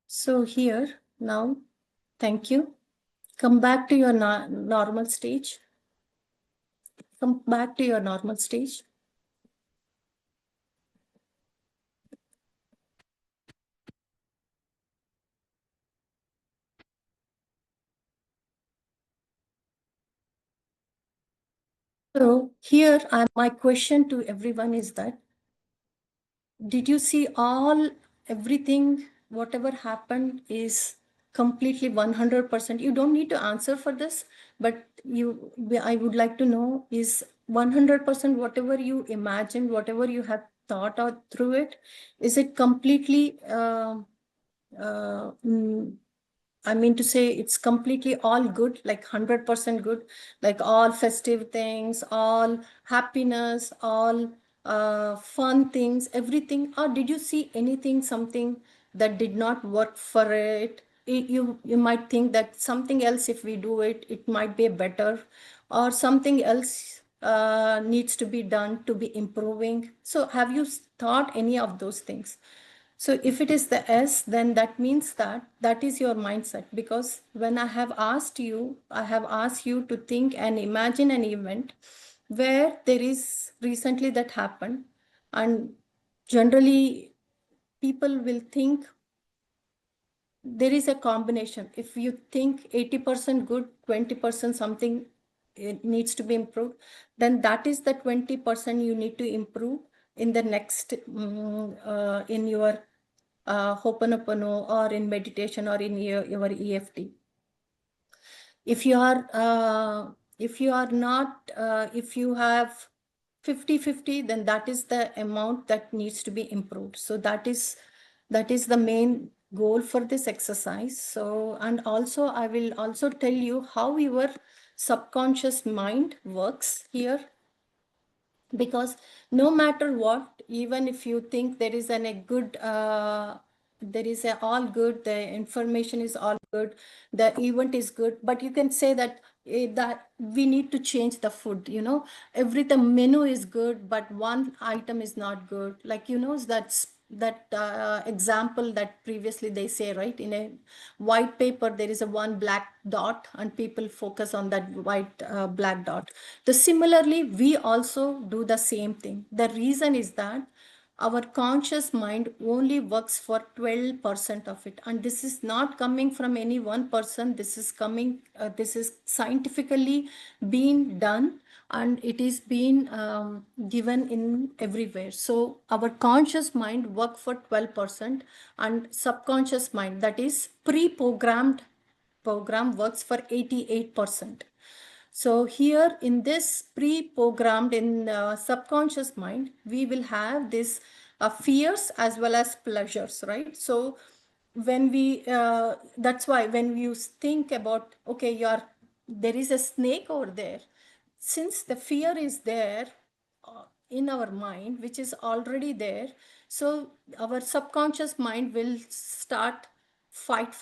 So here now, thank you. Come back to your normal stage. Come back to your normal stage. So here, my question to everyone is that, did you see everything, whatever happened is completely 100%? You don't need to answer for this, but I would like to know, is 100% whatever you imagined, whatever you have thought out through it, is it completely, uh, mm, I mean to say, it's completely all good, like 100% good, like all festive things, all happiness, all fun things, everything? Or did you see anything, something that did not work for it. You might think that something else, if we do it, it might be better, or something else needs to be done to be improving. So have you thought any of those things? So if it is the S, then that means that that is your mindset. Because when I have asked you to think and imagine an event where there is recently that happened, and generally people will think there is a combination. If you think 80% good, 20% something it needs to be improved, then that is the 20% you need to improve in the next in your Ho'oponopono, or in meditation, or in your EFT. If you are not if you have 50-50, then that is the amount that needs to be improved. So that is the main goal for this exercise. So, and also I will also tell you how your subconscious mind works here. Because no matter what, even if you think there is a good there is a all good, the information is all good, the event is good, but you can say that that we need to change the food, every the menu is good, but one item is not good. Like, that's that example that previously they say, right? In a white paper there is a one black dot, and people focus on that white black dot. The similarly, we also do the same thing. The reason is that our conscious mind only works for 12% of it, and this is not coming from any one person. This is coming this is scientifically being done, and it is being given in everywhere. So our conscious mind work for 12%, and subconscious mind, that is pre-programmed program, works for 88%. So here in this pre-programmed in subconscious mind, we will have this fears as well as pleasures, right? So when we, that's why when you think about, okay, there is a snake over there, since the fear is there in our mind, which is already there, so our subconscious mind will start fight.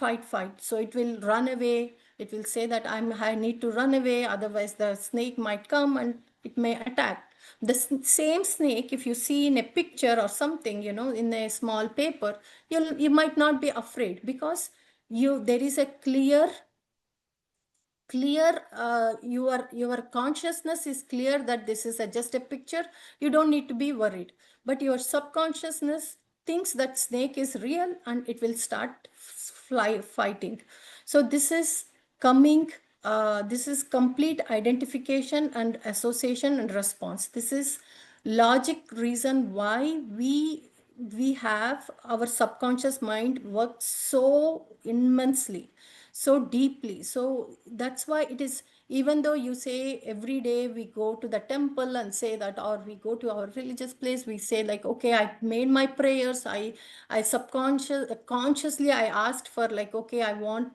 So it will run away. It will say that I need to run away, otherwise the snake might come and it may attack. The same snake, if you see in a picture or something, in a small paper, you might not be afraid, because there is a clear your consciousness is clear that this is just a picture. You don't need to be worried, but your subconsciousness thinks that snake is real, and it will start fighting. So this is coming this is complete identification and association and response. This is logic reason why we have our subconscious mind work so immensely, so deeply. So that's why it is, even though you say every day we go to the temple and say that, or we go to our religious place, we say like, okay, I made my prayers, I consciously I asked for, like, okay, I want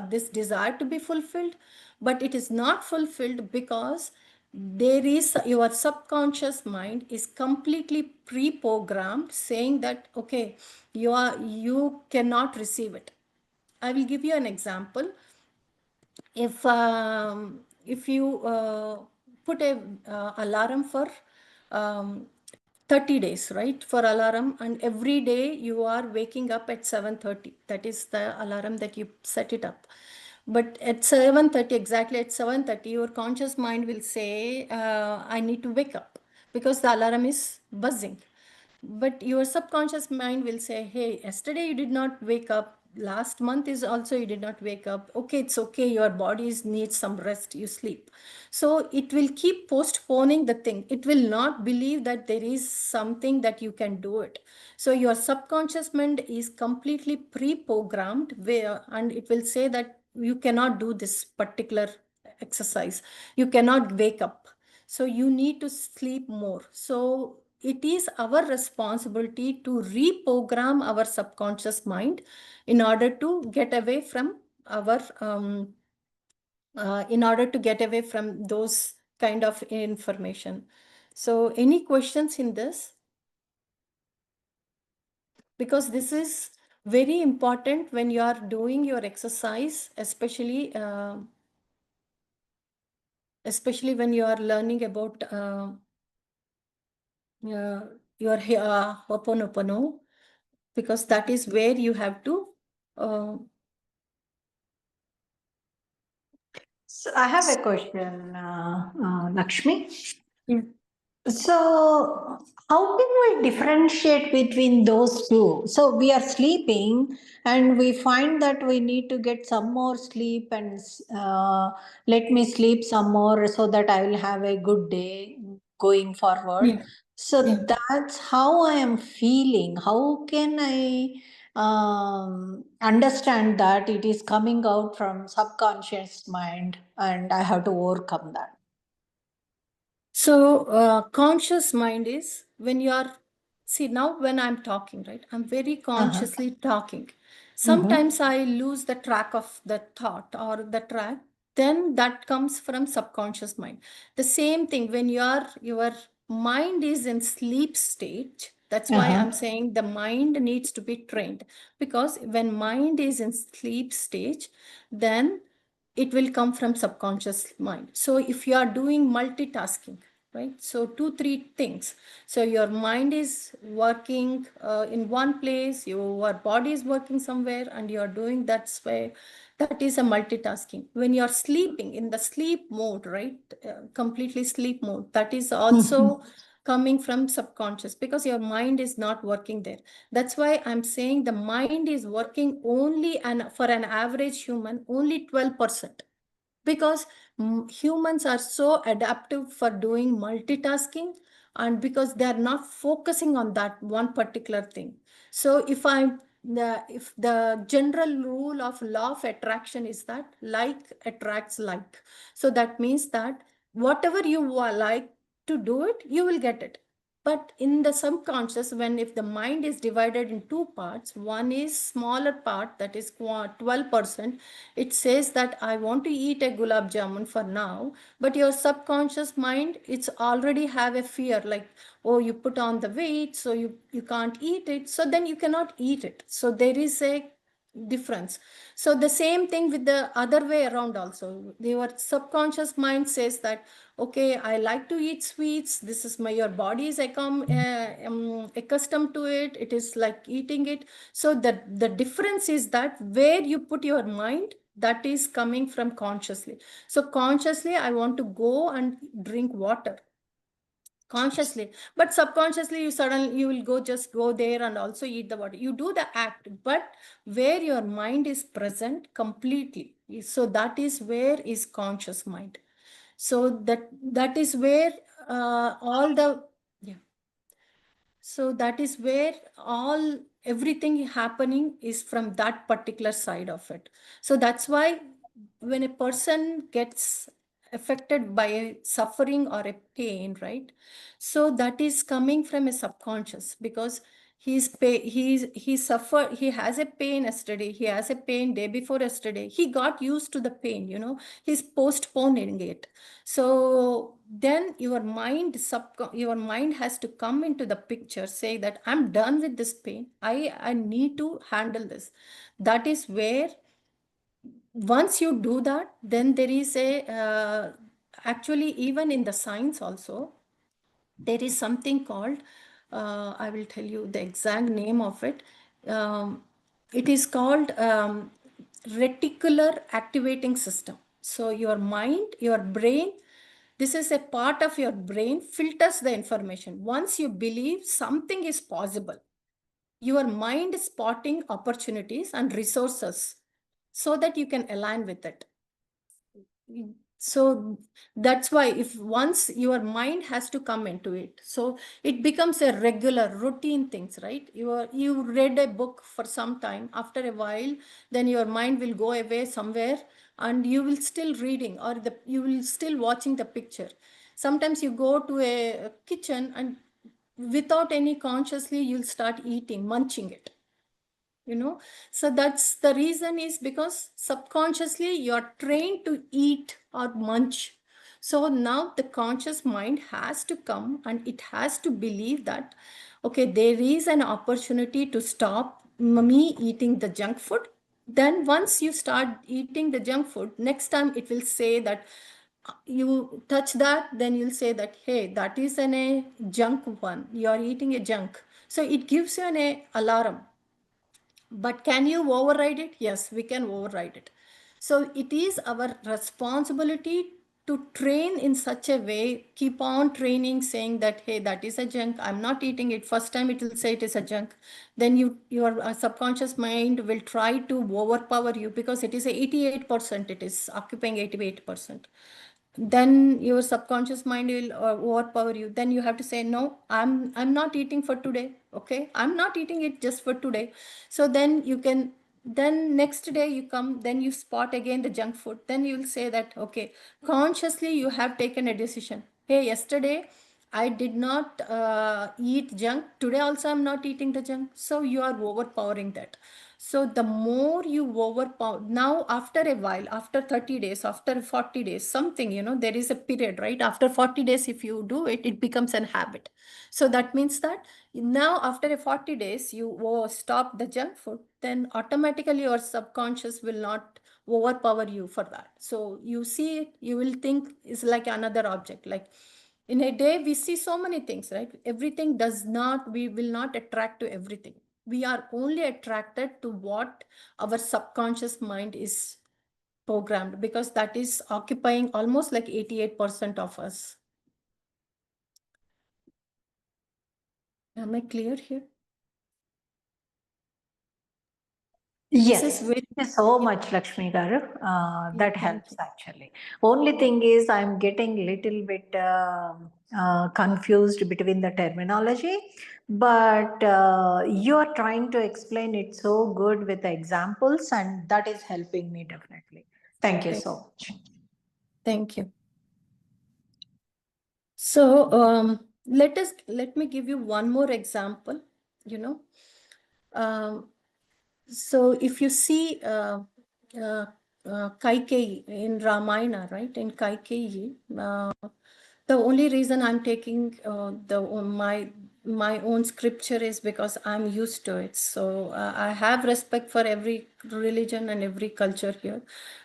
this desire to be fulfilled, but it is not fulfilled, because there is your subconscious mind is completely pre-programmed, saying that, okay, you cannot receive it. I will give you an example. If you put a alarm for um, 30 days, right, for alarm, and every day you are waking up at 7:30, that is the alarm that you set it up. But at 7:30, exactly at 7:30, your conscious mind will say, I need to wake up, because the alarm is buzzing. But your subconscious mind will say, hey, yesterday you did not wake up, last month is also you did not wake up, okay, it's okay, your body needs some rest, you sleep. So it will keep postponing the thing. It will not believe that there is something that you can do it. So your subconscious mind is completely pre-programmed, where, and it will say that you cannot do this particular exercise, you cannot wake up, so you need to sleep more. So it is our responsibility to reprogram our subconscious mind in order to get away from our in order to get away from those kind of information. So any questions in this? Because this is Very important when you are doing your exercise, especially when you are learning about uh, your Ho'oponopono, because that is where you have to. Uh, So I have a question, Lakshmi. yeah. So, how can we differentiate between those two? So, we are sleeping and we find that we need to get some more sleep and let me sleep some more so that I will have a good day going forward. Yeah. Yeah. So, that's how I am feeling. How can I understand that it is coming out from subconscious mind and I have to overcome that? So, conscious mind is when you are, see, now when I'm talking, right, I'm very Uh-huh. consciously talking. Mm-hmm. Sometimes I lose the track of the thought or the track, then that comes from subconscious mind. The same thing when your mind is in sleep state. That's why Uh-huh. I'm saying the mind needs to be trained, because when mind is in sleep stage, then it will come from subconscious mind. So if you are doing multitasking, right, so two three things, so your mind is working in one place, your body is working somewhere, and you are doing that's way, that is a multitasking. When you are sleeping in the sleep mode, right, completely sleep mode, that is Mm-hmm. also coming from subconscious, because your mind is not working there. That's why I'm saying the mind is working only, and for an average human only 12%, because humans are so adaptive for doing multitasking, and because they are not focusing on that one particular thing. So if the general rule of law of attraction is that like attracts like, so that means that whatever you like to do it, you will get it. But in the subconscious, when if the mind is divided in two parts, one is smaller part, that is 12%, it says that I want to eat a gulab jamun for now, but your subconscious mind, it's already have a fear like, oh, you put on the weight, so you can't eat it, so then you cannot eat it. So there is a difference. So the same thing with the other way around also. Your subconscious mind says that, okay, I like to eat sweets, this is my, your body is accustomed to it, it is like eating it. So the difference is that where you put your mind, that is coming from consciously. So consciously I want to go and drink water, consciously, but subconsciously you will go, just go there and also eat the water, you do the act, but where your mind is present completely, so that is where is conscious mind. So that is where all the, yeah, so that is where all everything happening is from that particular side of it. So that's why when a person gets affected by a suffering or a pain, right, so that is coming from a subconscious, because he suffered, he has a pain yesterday, he has a pain day before yesterday, he got used to the pain, he's postponing it. So then your mind has to come into the picture, say that I'm done with this pain, I need to handle this. That is where, once you do that, then there is a actually, even in the science also, there is something called, I will tell you the exact name of it. It is called reticular activating system. So your mind, your brain, this is a part of your brain, filters the information. Once you believe something is possible, your mind is spotting opportunities and resources so that you can align with it. So that's why, if once your mind has to come into it, so it becomes a regular routine things, right? You read a book for some time, after a while then your mind will go away somewhere, and you will still reading, or you will still watching the picture. Sometimes you go to a kitchen, and without any consciously you'll start eating, munching it, so that's the reason, is because subconsciously you're trained to eat or munch. So now the conscious mind has to come, and it has to believe that, okay, there is an opportunity to stop me eating the junk food. Then once you start eating the junk food, next time it will say that you touch that, then you'll say that, hey, that is a junk one. You are eating a junk. So it gives you an alarm. But can you override it? Yes, we can override it. So it is our responsibility to train in such a way, keep on training, saying that, hey, that is a junk. I'm not eating it. First time it will say it is a junk. Then your subconscious mind will try to overpower you because it is a 88%. It is occupying 88%. Then your subconscious mind will overpower you. Then you have to say, no, I'm not eating for today. Okay, I'm not eating it just for today. So then you can, then next day you come, then you spot again the junk food. Then you will say that, okay, consciously you have taken a decision. Hey, yesterday I did not eat junk. Today also I'm not eating the junk. So you are overpowering that. So the more you overpower, now after a while, after 30 days, after 40 days, something, there is a period, right? After 40 days, if you do it, it becomes an habit. So that means that now after a 40 days, you stop the junk food, then automatically your subconscious will not overpower you for that. So you see it, you will think it's like another object. Like in a day, we see so many things, right? Everything does not, we will not attract to everything. We are only attracted to what our subconscious mind is programmed, because that is occupying almost like 88% of us. Am I clear here? This is Yes, very, thank you so yeah, much, Lakshmi Garu. yeah, That thank helps you. actually. Only thing is, I'm getting little bit confused between the terminology, but you are trying to explain it so good with the examples, and that is helping me definitely. Thank you Thank, so much. thank you. So let me give you one more example, you know. Um, So if you see uh, Kaikeyi in Ramayana, right? In Kaikeyi, the only reason I'm taking my own scripture is because I'm used to it. So I have respect for every religion and every culture here.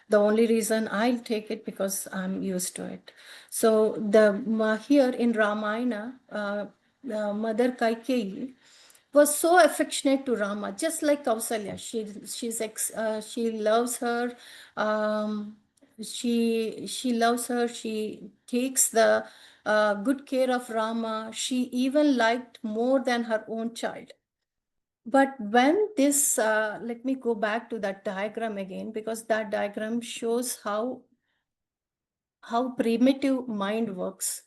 The only reason I'll take it because I'm used to it. So here in Ramayana, Mother Kaikeyi was so affectionate to Rama, just like Kausalya. She loves her. She loves her. She takes the good care of Rama. She even liked more than her own child. But when this, let me go back to that diagram again, because that diagram shows how primitive mind works.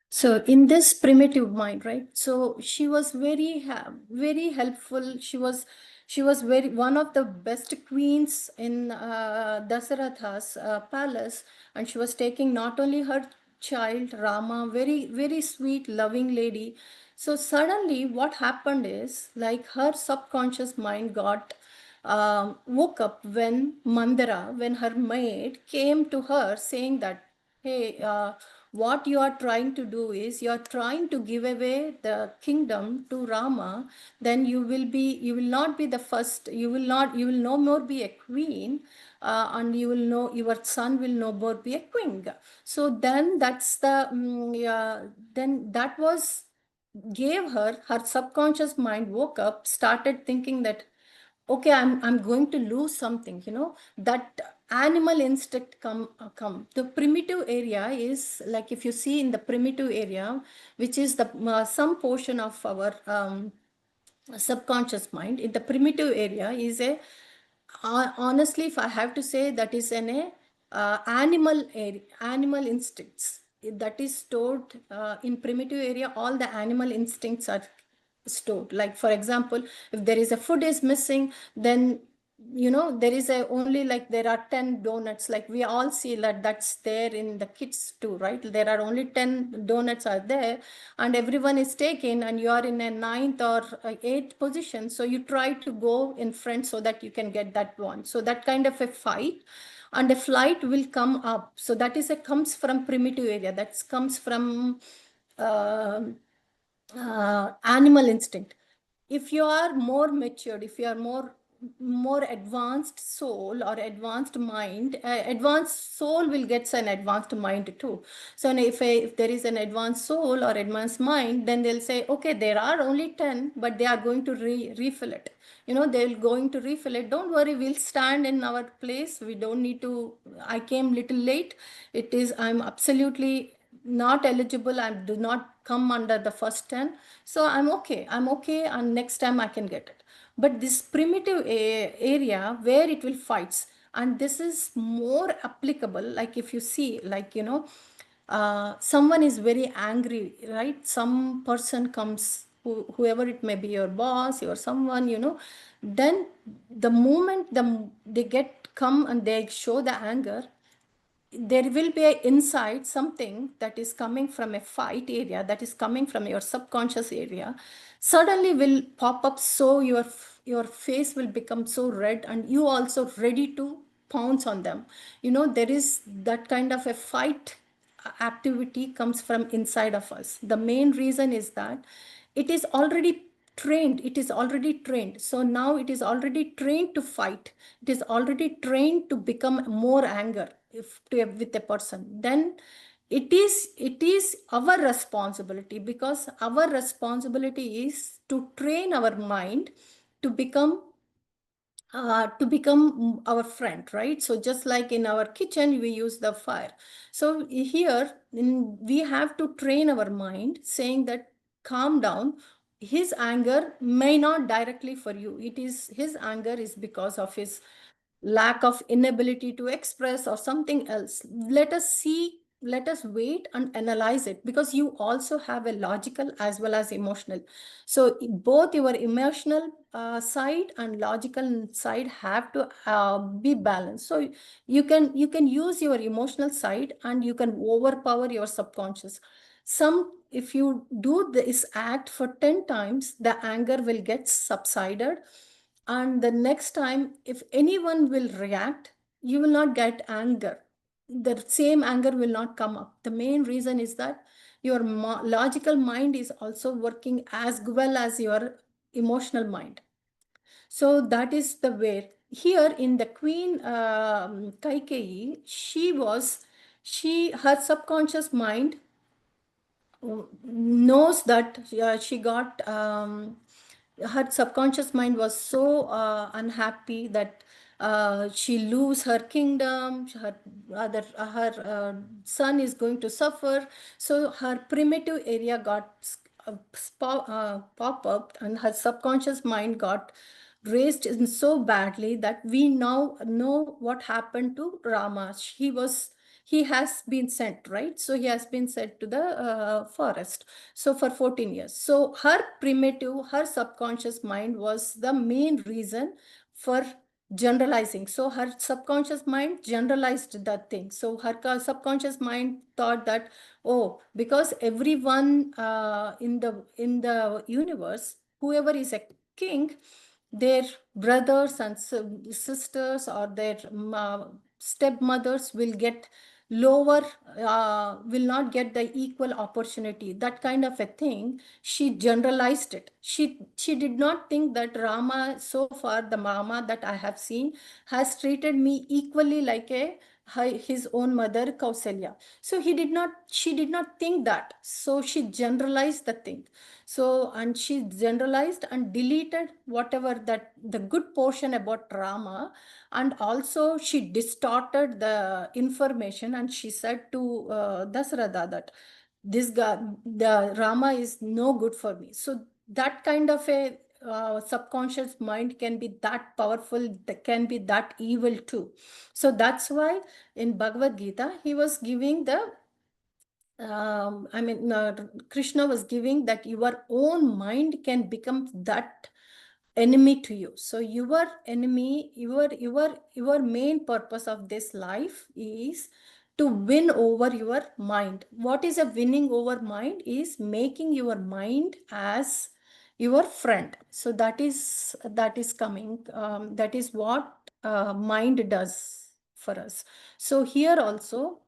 So in this primitive mind, right? So she was very helpful. She was very one of the best queens in Dasaratha's palace, and she was taking not only her child Rama, very sweet, loving lady. So suddenly, what happened is, like, her subconscious mind got woke up when Mandara, when her maid came to her saying that, hey, what you are trying to do is you are trying to give away the kingdom to Rama. Then you will not be the first, you will no more be a queen, and you will know your son will no more be a queen. So then that's the yeah, then that was gave her subconscious mind woke up, started thinking that, okay, I'm going to lose something, that animal instinct come. The primitive area is like, if you see in the primitive area, which is the some portion of our subconscious mind, in the primitive area is a honestly, if I have to say, that is an animal area, animal instincts that is stored in primitive area. All the animal instincts are stored. Like, for example, if there is a food is missing, then there is a only, like, there are 10 donuts, like we all see that that's there in the kids too, right? There are only 10 donuts are there, and everyone is taking, and you are in a ninth or eighth position, so you try to go in front so that you can get that one. So that kind of a fight and a flight will come up. So that is a comes from primitive area, that comes from uh, animal instinct. If you are more matured, if you are more advanced soul or advanced mind, advanced soul will get an advanced mind too. So if there is an advanced soul or advanced mind, then they'll say, okay, there are only 10, but they are going to refill it. They're going to refill it. Don't worry, we'll stand in our place. We don't need to. I came little late. I'm absolutely not eligible. I do not come under the first 10. So I'm okay, and next time I can get it. But this primitive area where it will fights, and this is more applicable, like if you see, like, someone is very angry, right? Some person comes, whoever it may be, your boss, or someone, then the moment they get come and they show the anger, there will be a inside something that is coming from a fight area, that is coming from your subconscious area, suddenly will pop up. So your face will become so red, and you also ready to pounce on them. There is that kind of a fight activity comes from inside of us. The main reason is that it is already trained. So now it is already trained to fight. It is already trained to become more anger, with a person. Then it is our responsibility, because our responsibility is to train our mind to become our friend, right? So just like in our kitchen, we use the fire. So here, we have to train our mind, saying that calm down. His anger may not directly for you. His anger is because of his lack of inability to express or something else. Let us wait and analyze it, because you also have a logical as well as emotional. So both your emotional side and logical side have to be balanced. So you can use your emotional side, and you can overpower your subconscious. If you do this act for 10 times, the anger will get subsided, and the next time if anyone will react, you will not get anger. The same anger will not come up. The main reason is that your logical mind is also working as well as your emotional mind. So that is the way. Here in the queen, Kaikeyi, her subconscious mind knows that she got her subconscious mind was so unhappy that she lose her kingdom. Her son is going to suffer. So her primitive area got pop up, and her subconscious mind got raised in so badly that we now know what happened to Rama. He has been sent, right? So he has been sent to the forest. So for 14 years. So her subconscious mind was the main reason for generalizing. So her subconscious mind generalized that thing. So her subconscious mind thought that, oh, because everyone in the universe, whoever is a king, their brothers and sisters, or their stepmothers will get lower, will not get the equal opportunity, that kind of a thing. She generalized it. She did not think that Rama, so far the Rama that I have seen, has treated me equally like his own mother Kausalya. So she did not think that. So she generalized the thing. So, and she generalized and deleted whatever that the good portion about Rama, and also she distorted the information, and she said to Dasratha that this guy, the Rama is no good for me. So that kind of a subconscious mind can be that powerful, that can be that evil too. So that's why in Bhagavad Gita, he was giving Krishna was giving that your own mind can become that enemy to you. So your enemy, your main purpose of this life is to win over your mind. What is a winning over mind? Is making your mind as your friend. So that is coming. That is what mind does for us. So here also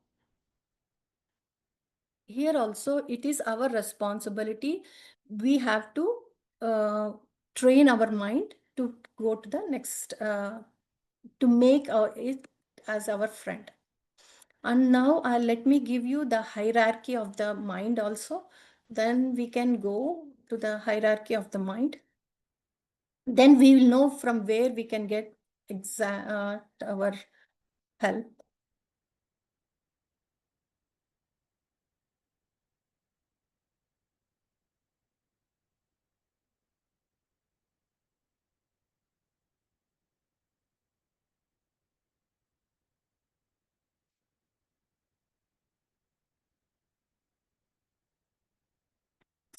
it is our responsibility. We have to uh, train our mind to go to the next, to make it as our friend. And now let me give you the hierarchy of the mind also. Then we can go to the hierarchy of the mind. Then we will know from where we can get our help.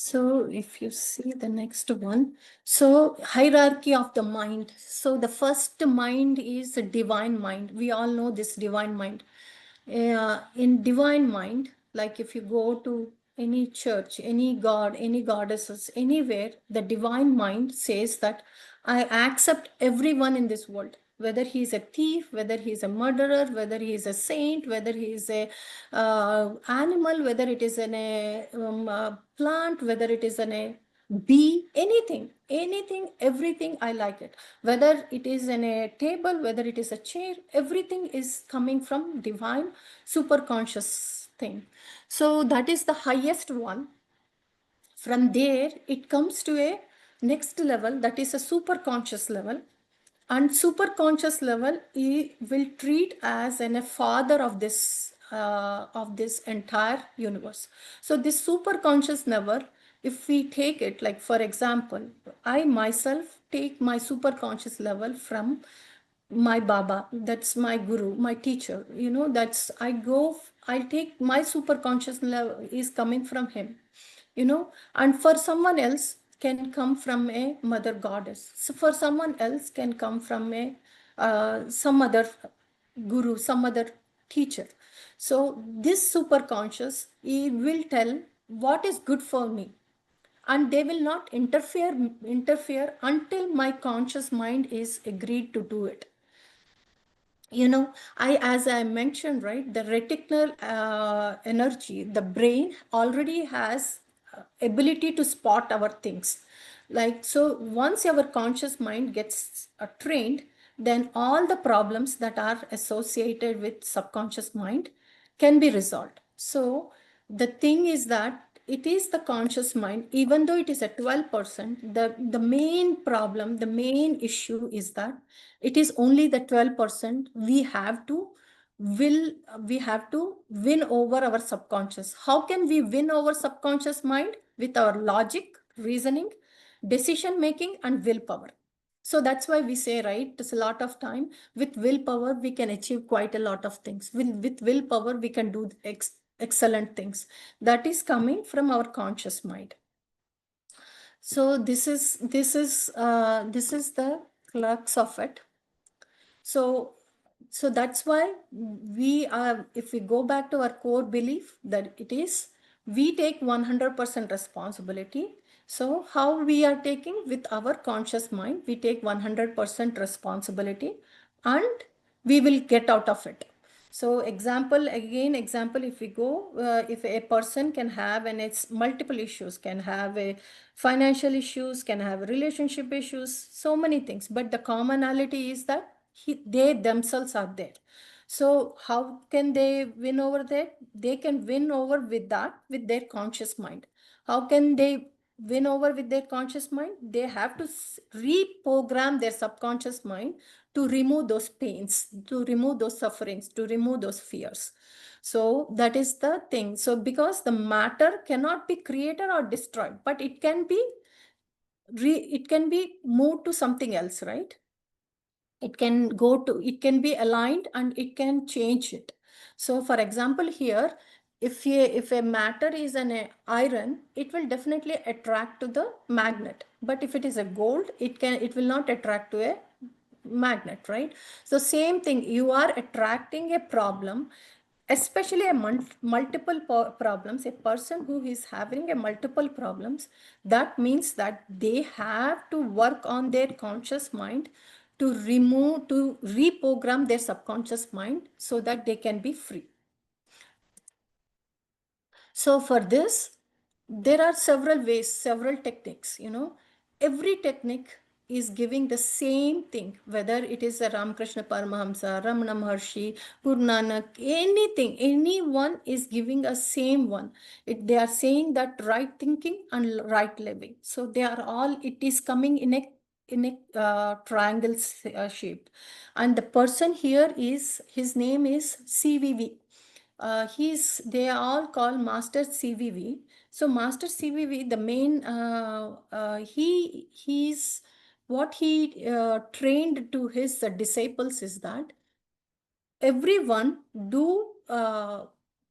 So if you see the next one, so hierarchy of the mind. So the first mind is a divine mind. We all know this divine mind. In divine mind, like if you go to any church, any god, any goddesses, anywhere, the divine mind says that I accept everyone in this world, whether he is a thief, whether he is a murderer, whether he is a saint, whether he is a animal, whether it is a plant, whether it is a bee, anything, everything, I like it. Whether it is in a table, whether it is a chair, everything is coming from divine, super conscious thing. So that is the highest one. From there, it comes to a next level, that is a super conscious level. And super conscious level, he will treat as a father of this entire universe. So this super conscious level, if we take it, like for example, I myself take my super conscious level from my baba, that's my guru, my teacher, that's I take my super conscious level is coming from him. And for someone else can come from a mother goddess, so for someone else can come from a some other guru, some other teacher. So this super conscious, he will tell what is good for me, and they will not interfere until my conscious mind is agreed to do it. As I mentioned, right, the reticular energy, the brain already has ability to spot our things. Like, so once our conscious mind gets trained, then all the problems that are associated with subconscious mind can be resolved. So the thing is that it is the conscious mind, even though it is at 12%, the main problem, the main issue is that it is only the 12%. We have to win over our subconscious. How can we win over subconscious mind? With our logic, reasoning, decision making, and willpower. So that's why we say, right, it's a lot of time. With willpower, we can achieve quite a lot of things. With willpower, we can do excellent things. That is coming from our conscious mind. So this is the crux of it. So that's why we are, if we go back to our core belief, that it is, we take 100% responsibility. So how we are taking? With our conscious mind, we take 100% responsibility, and we will get out of it. So example, if we go, if a person can have, and it's multiple issues, can have a financial issues, can have relationship issues, so many things, but the commonality is that they themselves are there. So how can they win over that? They can win over with that, with their conscious mind. How can they win over with their conscious mind? They have to reprogram their subconscious mind to remove those pains, to remove those sufferings, to remove those fears. So that is the thing. So because the matter cannot be created or destroyed, but it can be moved to something else, right? It can be aligned, and it can change it. So for example, here, if a matter is an iron, it will definitely attract to the magnet. But if it is a gold, it will not attract to a magnet, right? So same thing, you are attracting a problem, especially a multiple problems. A person who is having a multiple problems, that means that they have to work on their conscious mind to reprogram their subconscious mind so that they can be free. So for this, there are several ways, several techniques, every technique is giving the same thing, whether it is a Ramakrishna Paramahamsa, Ramana Maharshi, Guru Nanak, anything, anyone is giving a same one. They are saying that right thinking and right living. So they are all, it is coming in a triangle shape. And the person here is, his name is CVV. They are all called Master CVV. So Master CVV, the main, he's what he trained to his disciples is that everyone do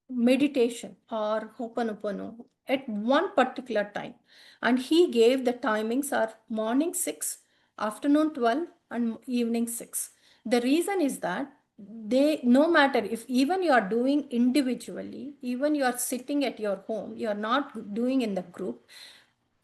meditation or Ho'oponopono at one particular time. And he gave the timings are morning 6, afternoon 12, and evening 6. The reason is that no matter if even you are doing individually, even you are sitting at your home, you are not doing in the group,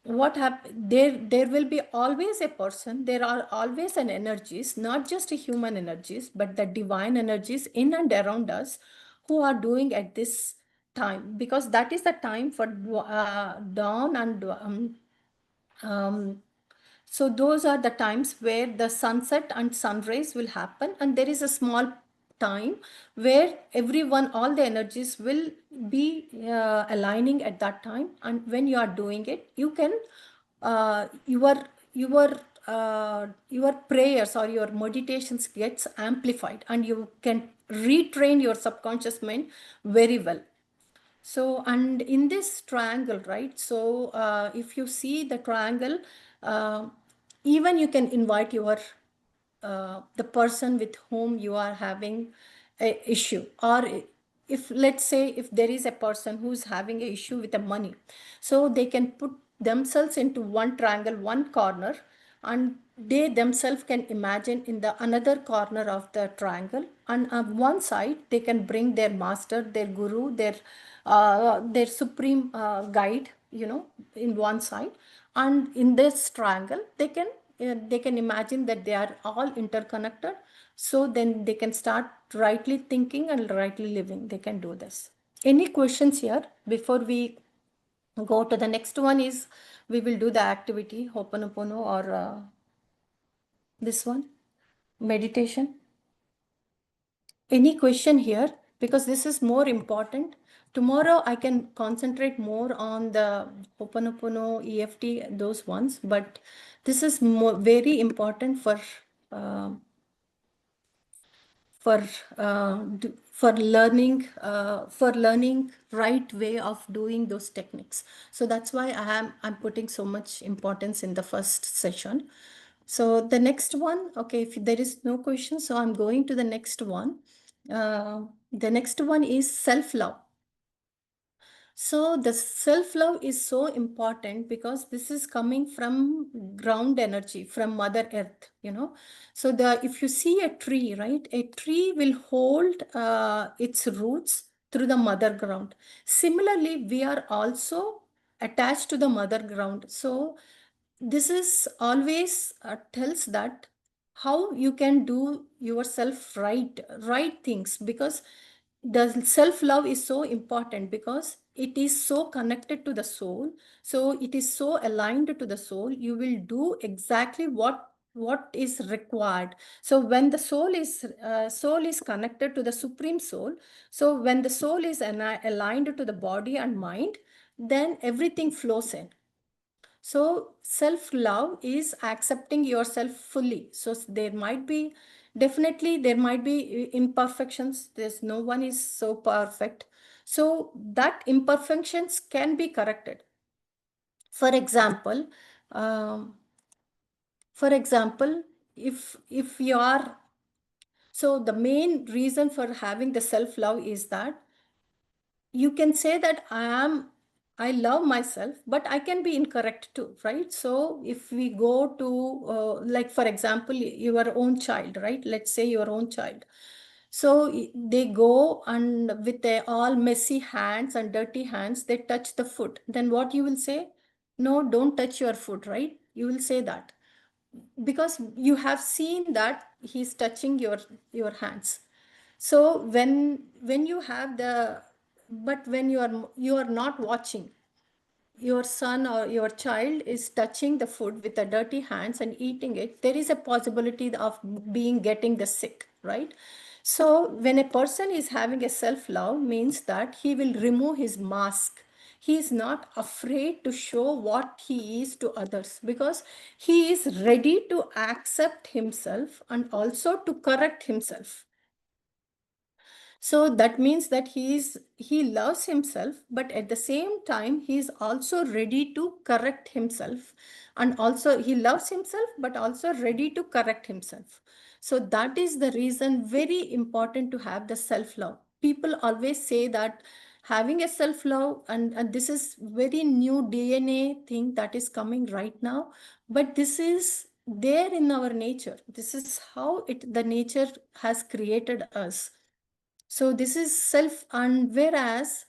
what happen there will be always a person, there are always an energies, not just human energies but the divine energies in and around us who are doing at this time, because that is the time for dawn and um, so those are the times where the sunset and sunrise will happen, and there is a small time where everyone, all the energies will be aligning at that time. And when you are doing it, you can your prayers or your meditations gets amplified, and you can retrain your subconscious mind very well. So, and in this triangle, right? So, if you see the triangle, uh, even you can invite your the person with whom you are having a issue, or if let's say if there is a person who's having a issue with the money, so they can put themselves into one triangle, one corner, and they themselves can imagine in the another corner of the triangle, and on one side they can bring their master, their guru, their supreme guide, in one side. And in this triangle they can imagine that they are all interconnected. So then they can start rightly thinking and rightly living. They can do this. Any questions here before we go to the next one? Is we will do the activity Ho'oponopono or this one meditation. Any question here? Because this is more important. Tomorrow I can concentrate more on the Ho'oponopono, EFT, those ones, but this is very important uh, for for learning right way of doing those techniques. So that's why I'm putting so much importance in the first session. So the next one, okay, if there is no question, so I'm going to the next one. The next one is self-love. So the self-love is so important because this is coming from ground energy, from Mother Earth. So if you see a tree, right, a tree will hold its roots through the mother ground. Similarly, we are also attached to the mother ground. So this is always tells that how you can do yourself right things, because the self love is so important because it is so connected to the soul. So it is so aligned to the soul, you will do exactly what is required. So when the soul is connected to the supreme soul, so when the soul is aligned to the body and mind, then everything flows in. So self-love is accepting yourself fully. So there might be, definitely there might be imperfections. There's no one is so perfect. So that imperfections can be corrected. For example, um, for example, if you are, so the main reason for having the self-love is that you can say that I love myself, but I can be incorrect too, right? So if we go to, like, for example, your own child, right? Let's say your own child. So they go and with their all messy hands and dirty hands, they touch the food. Then what you will say? No, don't touch your food, right? You will say that because you have seen that he's touching your hands. So when you have the, but when you are not watching, your son or your child is touching the food with the dirty hands and eating it, there is a possibility of being getting the sick, right? So when a person is having a self love means that he will remove his mask. He is not afraid to show what he is to others because he is ready to accept himself and also to correct himself. So that means that he loves himself, but at the same time he is also ready to correct himself, and also he loves himself but also ready to correct himself. So that is the reason very important to have the self love. People always say that having a self love, and this is very new DNA thing that is coming right now, but this is there in our nature. This is how it the nature has created us. So this is self, and whereas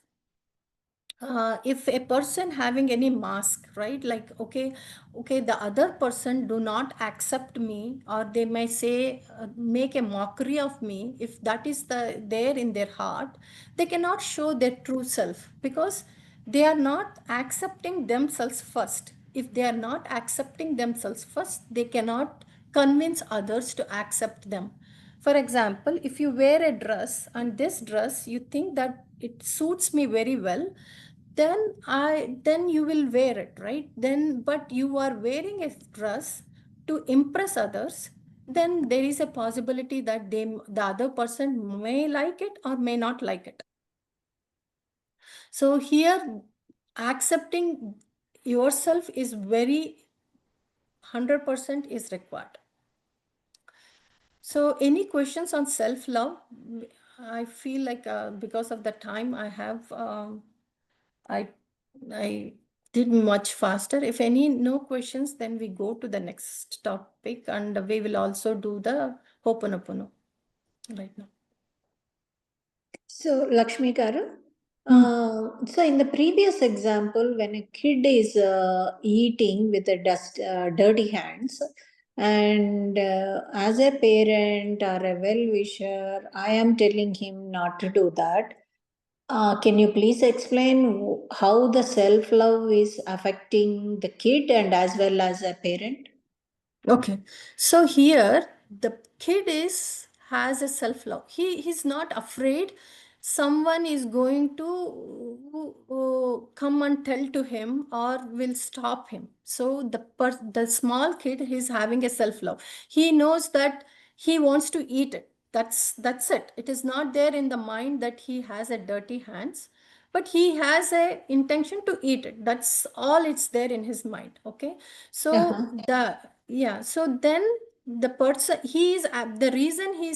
if a person having any mask, right, like, okay, the other person do not accept me, or they may say, make a mockery of me. If that is there in their heart, they cannot show their true self because they are not accepting themselves first. If they are not accepting themselves first, they cannot convince others to accept them. For example, if you wear a dress and this dress you think that it suits me very well, then you will wear it, right? Then, but you are wearing a dress to impress others, then there is a possibility that the other person may like it or may not like it. So here, accepting yourself is very 100% is required. So, any questions on self love? I feel like because of the time I have, I I did much faster. If any no questions, then we go to the next topic, and we will also do the Ho'oponopono right now. So, Lakshmi Garu, Hmm. so in the previous example, when a kid is eating with a dirty hands, and as a parent or a well-wisher, I am telling him not to do that. Can you please explain how the self-love is affecting the kid and as well as a parent? Okay, so here the kid is has a self love. He's not afraid someone is going to come and tell to him or will stop him. So the small kid is having a self love. He knows that he wants to eat it. That's it. It is not there in the mind that he has a dirty hands, but he has a intention to eat it. That's all it's there in his mind. Okay, so Uh-huh. so then the person he is the reason he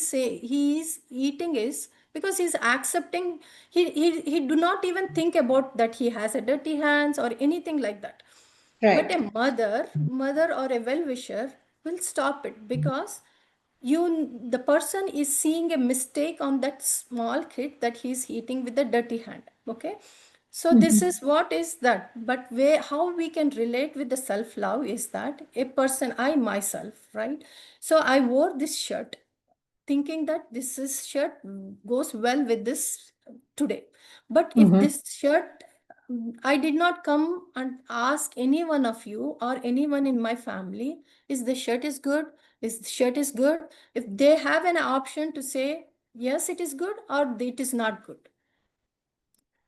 is eating is because he's accepting. He do not even think about that he has a dirty hands or anything like that. But Right. a mother or a well-wisher will stop it because the person is seeing a mistake on that small kid that he's eating with a dirty hand. Okay, so this is what is that. But how we can relate with the self love is that a person, I myself, right? So I wore this shirt thinking that this is shirt goes well with this today. But if Mm-hmm. this shirt, I did not come and ask any one of you or anyone in my family, is the shirt is good, is the shirt is good. If they have an option to say yes it is good or it is not good,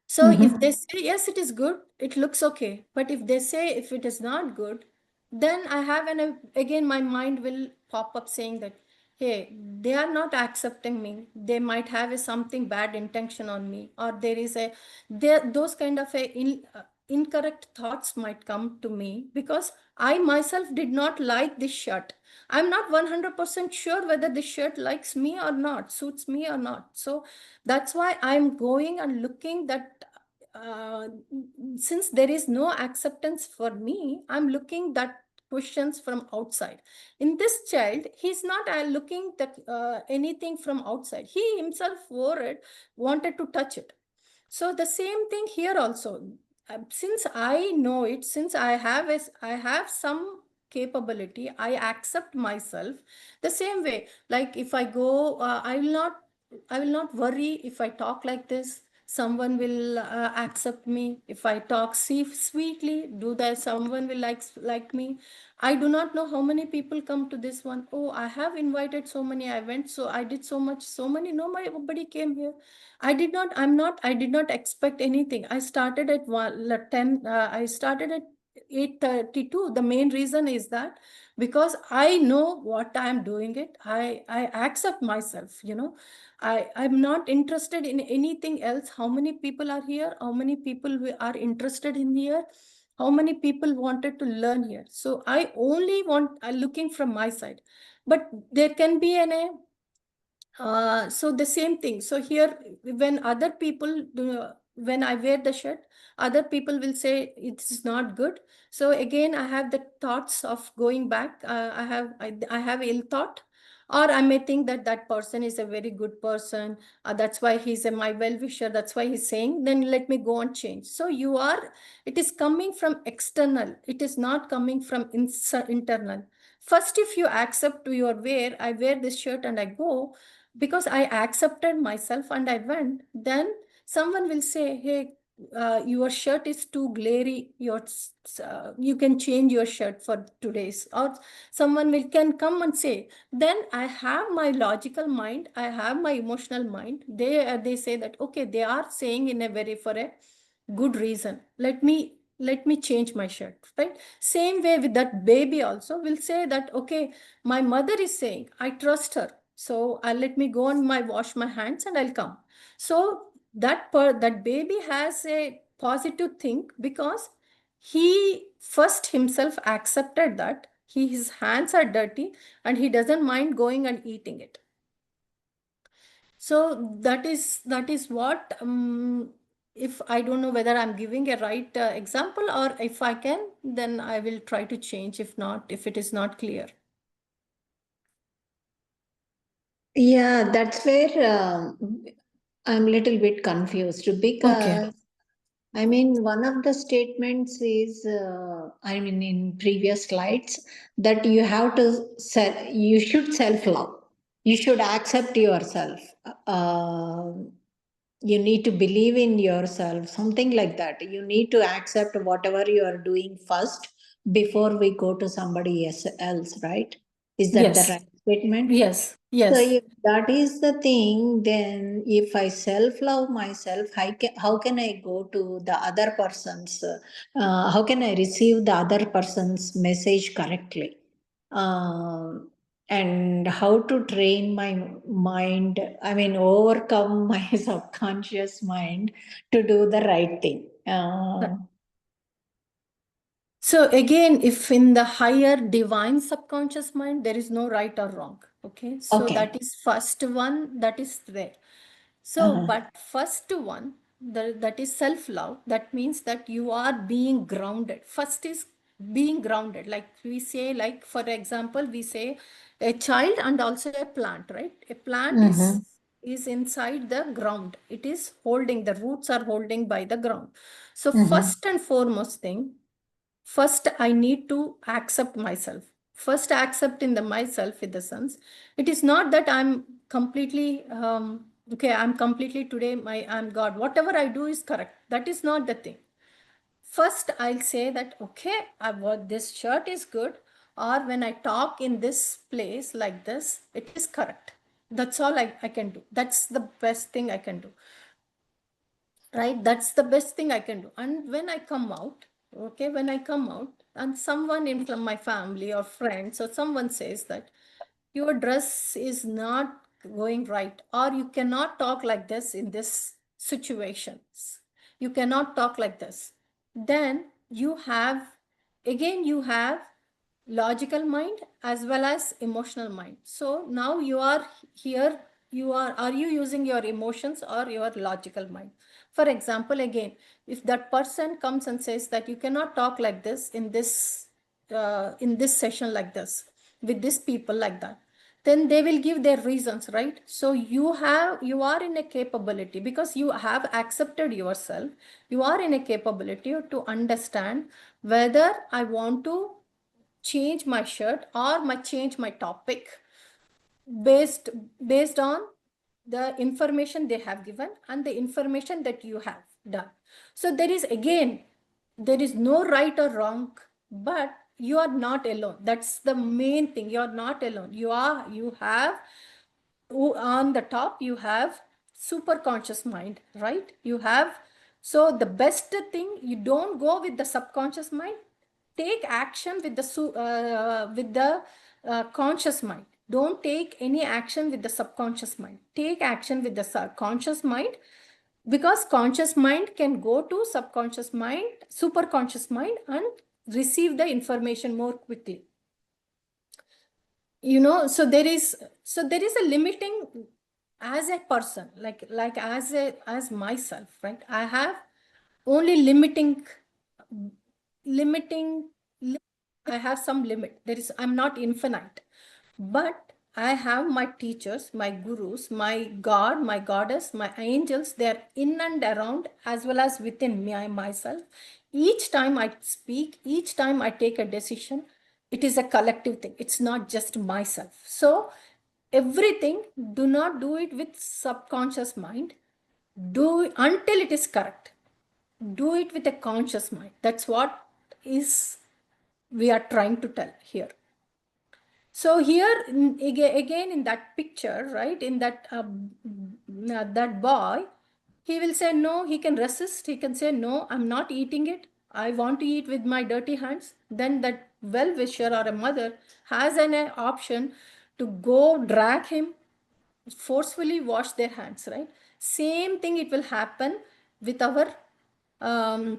so if Mm-hmm. they say yes, it is good, it looks okay. But if they say if it is not good, then I have again my mind will pop up saying that, hey, they are not accepting me. They might have a something bad intention on me, or there is those kind of incorrect thoughts might come to me because I myself did not like this shirt. I'm not 100% sure whether this shirt likes me or not, suits me or not. So that's why I'm going and looking that since there is no acceptance for me, I'm looking that questions from outside. In this child, he's not looking that anything from outside. He himself wore it, wanted to touch it. So the same thing here also. Since I know it, since I have some capability, I accept myself. The same way, like if I go, I will not worry if I talk like this. Someone will accept me. If I talk sweetly, do that. Someone will like me. I do not know how many people come to this one. Oh, I have invited so many. I went, so I did so much, so many. Nobody came here. I did not expect anything. I started at 10, I started at 8:32. The main reason is that because I know what I am doing it, I accept myself, I'm not interested in anything else. How many people are here? How many people are interested in here? How many people wanted to learn here? So I only looking from my side. But there can be so the same thing. So here, when other people do, when I wear the shirt, other people will say it's not good. So again, I have the thoughts of going back. I have ill thought, or I may think that that person is a very good person. That's why he's my well wisher. That's why he's saying. Then let me go and change. So it is coming from external. It is not coming from internal. First, if you accept your wear, I wear this shirt and I go because I accepted myself and I went, then someone will say, hey, your shirt is too glary. You can change your shirt for today's. Or someone can come and say, then I have my logical mind, I have my emotional mind. They say that, okay, they are saying in a very for a good reason. Let me change my shirt, right? Same way with that baby also will say that, okay, my mother is saying, I trust her. So I'll let me go and wash my hands and I'll come. So that baby has a positive thing because he first himself accepted that his hands are dirty and he doesn't mind going and eating it. So that is what if I don't know whether I'm giving a right example, or if I can, then I will try to change. If not, if it is not clear. Yeah, that's where I'm a little bit confused Okay. because I mean, one of the statements is, I mean, in previous slides, that you have to you should self love. You should accept yourself. Uh, you need to believe in yourself, something like that. You need to accept whatever you are doing first before we go to somebody else, right? Is that the Yes. right statement? Yes. So Yes. if that is the thing, then if I self-love myself, how can I go to the other person's, how can I receive the other person's message correctly? Um, and how to train my mind, I mean, overcome my subconscious mind to do the right thing. So again, if in the higher divine subconscious mind, there is no right or wrong. Okay. So Okay. that is first one that is there. So, Uh-huh. but first one, that is self-love. That means that you are being grounded. First is being grounded. Like we say, like for example, we say a child and also a plant, right? A plant Mm-hmm. is inside the ground. It is holding, the roots are holding by the ground. So Mm-hmm. first and foremost thing, first I need to accept myself. First accept in the myself in the sense, it is not that I'm completely okay, I'm completely today I'm God, whatever I do is correct. That is not the thing. First I'll say that, okay, I what this shirt is good, or when I talk in this place like this, it is correct. That's all I can do. That's the best thing I can do, right? That's the best thing I can do. And when I come out, okay, when I come out and someone in from my family or friends or someone says that your dress is not going right, or you cannot talk like this in this situations, you cannot talk like this, then you have, again you have logical mind as well as emotional mind. So now you are here, you are you using your emotions or your logical mind? For example, again, if that person comes and says that you cannot talk like this in this session like this with these people like that, then they will give their reasons, right? So you are in a capability, because you have accepted yourself, you are in a capability to understand whether I want to change my shirt or change my topic based based on the information they have given and the information that you have done. So there is no right or wrong, but you are not alone. That's the main thing. You are not alone. You have on the top, you have super conscious mind, right? You have, so the best thing, you don't go with the subconscious mind, take action with the conscious mind. Don't take any action with the subconscious mind, take action with the conscious mind, because conscious mind can go to subconscious mind, super conscious mind, and receive the information more quickly. So there is a limiting as a person, like as myself, right? I have only limiting I have some limit. I'm not infinite, but I have my teachers, my gurus, my God, my goddess, my angels. They're in and around, as well as within me, myself. Each time I speak, each time I take a decision, it is a collective thing. It's not just myself. So everything, do not do it with subconscious mind. Do it until it is correct. Do it with a conscious mind. That's what is we are trying to tell here. So here again in that picture, right, in that boy, he will say no, he can resist, he can say no, I'm not eating it, I want to eat with my dirty hands. Then that well-wisher or a mother has an option to go drag him, forcefully wash their hands, right? Same thing it will happen with our um,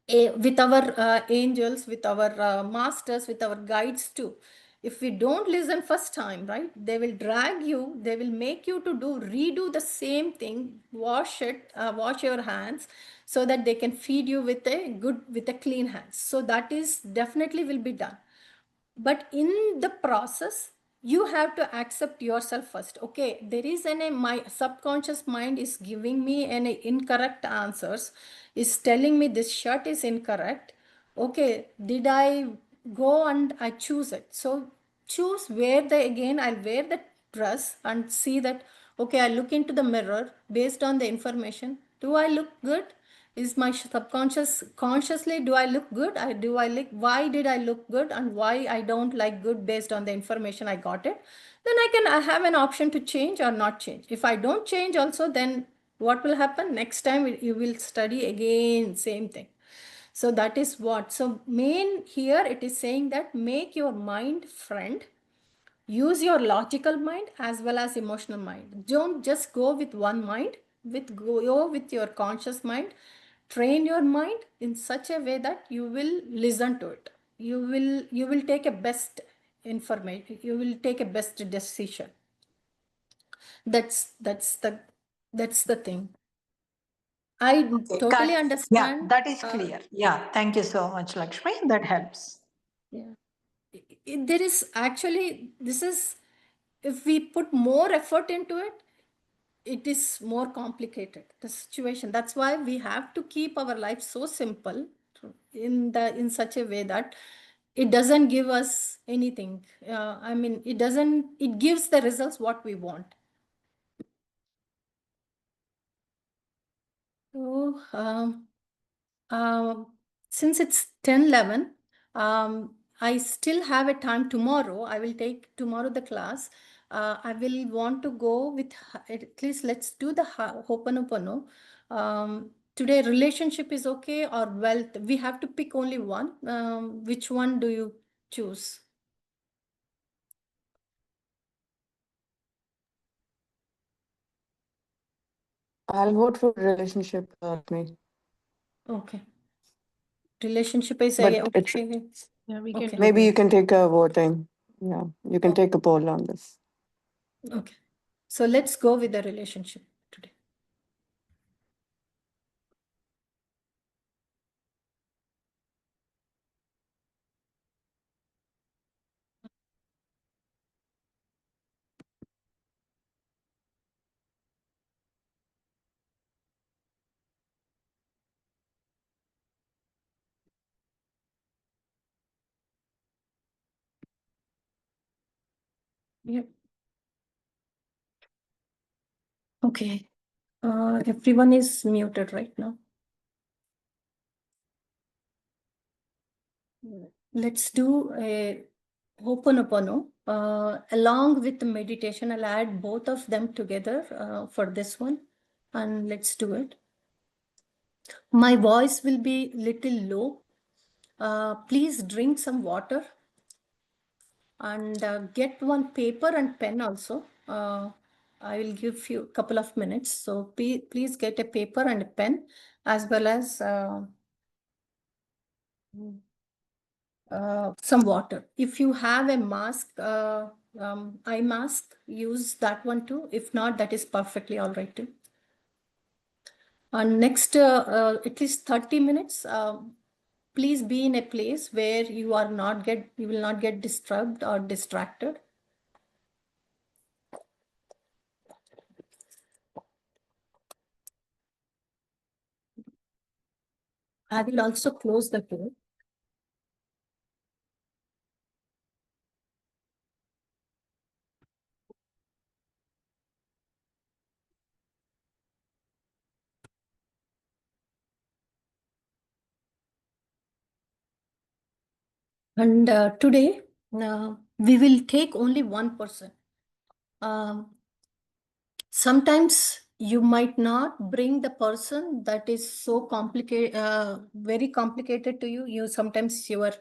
angels, with our masters, with our guides too. If we don't listen first time, right, they will drag you, they will make you to redo the same thing, wash your hands, so that they can feed you with a clean hands. So that is definitely will be done. But in the process, you have to accept yourself first. Okay, there is my subconscious mind is giving me an incorrect answers, is telling me this shirt is incorrect. Okay, did I go and I choose it? So choose where I'll wear the dress and see that, okay, I look into the mirror based on the information. Do I look good? Is my subconscious consciously, do I look good? Why did I look good, and why I don't like good based on the information I got it? Then I have an option to change or not change. If I don't change also, then what will happen? Next time you will study again, same thing. So that is what. So main here it is saying that make your mind friend. Use your logical mind as well as emotional mind. Don't just go with one mind, go with your conscious mind. Train your mind in such a way that you will listen to it. You will take a best information, you will take a best decision. That's the thing. I Okay, got totally it. Yeah, understand. that is clear. Yeah, thank you so much, Lakshmi. That helps. Yeah. There is actually, this is, if we put more effort into it, it is more complicated, the situation. That's why we have to keep our life so simple, in such a way that it doesn't give us anything. I mean, it gives the results what we want. So Um, since it's 10:11, I still have a time tomorrow. I will take tomorrow the class. I will want to go with, at least let's do the Ho'oponopono. Today, relationship is okay, or wealth. We have to pick only one. Which one do you choose? I'll vote for relationship, me. Okay. Relationship is But it's okay. Yeah, we can Okay. do maybe you that. can take a voting. Yeah, you can Oh, take a poll on this. okay. So let's go with the relationship today. Yep. Okay. Everyone is muted right now. Let's do a Ho'oponopono. Along with the meditation, I'll add both of them together for this one. And let's do it. My voice will be little low. Please drink some water and get one paper and pen also. I will give you a couple of minutes. So please get a paper and a pen as well as some water. If you have a mask, eye mask, use that one too. If not, that is perfectly all right too. And next, at least 30 minutes, please be in a place where you will not get disturbed or distracted. I will also close the door. And today, we will take only one person. Um, Sometimes you might not bring the person that is so complicated, very complicated to you. Sometimes your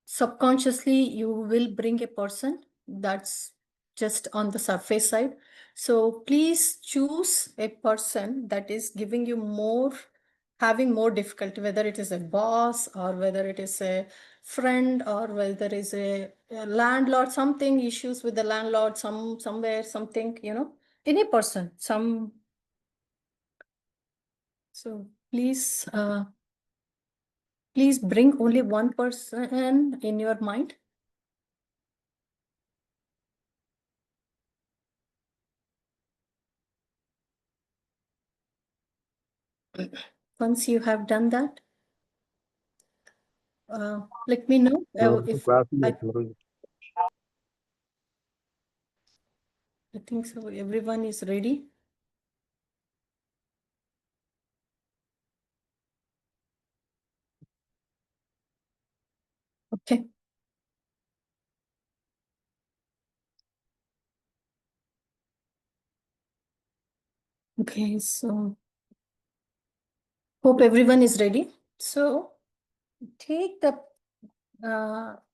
subconsciously you will bring a person that's just on the surface side. So please choose a person that is giving you more, having more difficulty, whether it is a boss or whether it is a friend or whether it is a landlord, something issues with the landlord, somewhere, something, any person, so please bring only one person in your mind. Once you have done that, let me know if I think so. Everyone is ready. Okay. Okay. So hope everyone is ready. So take the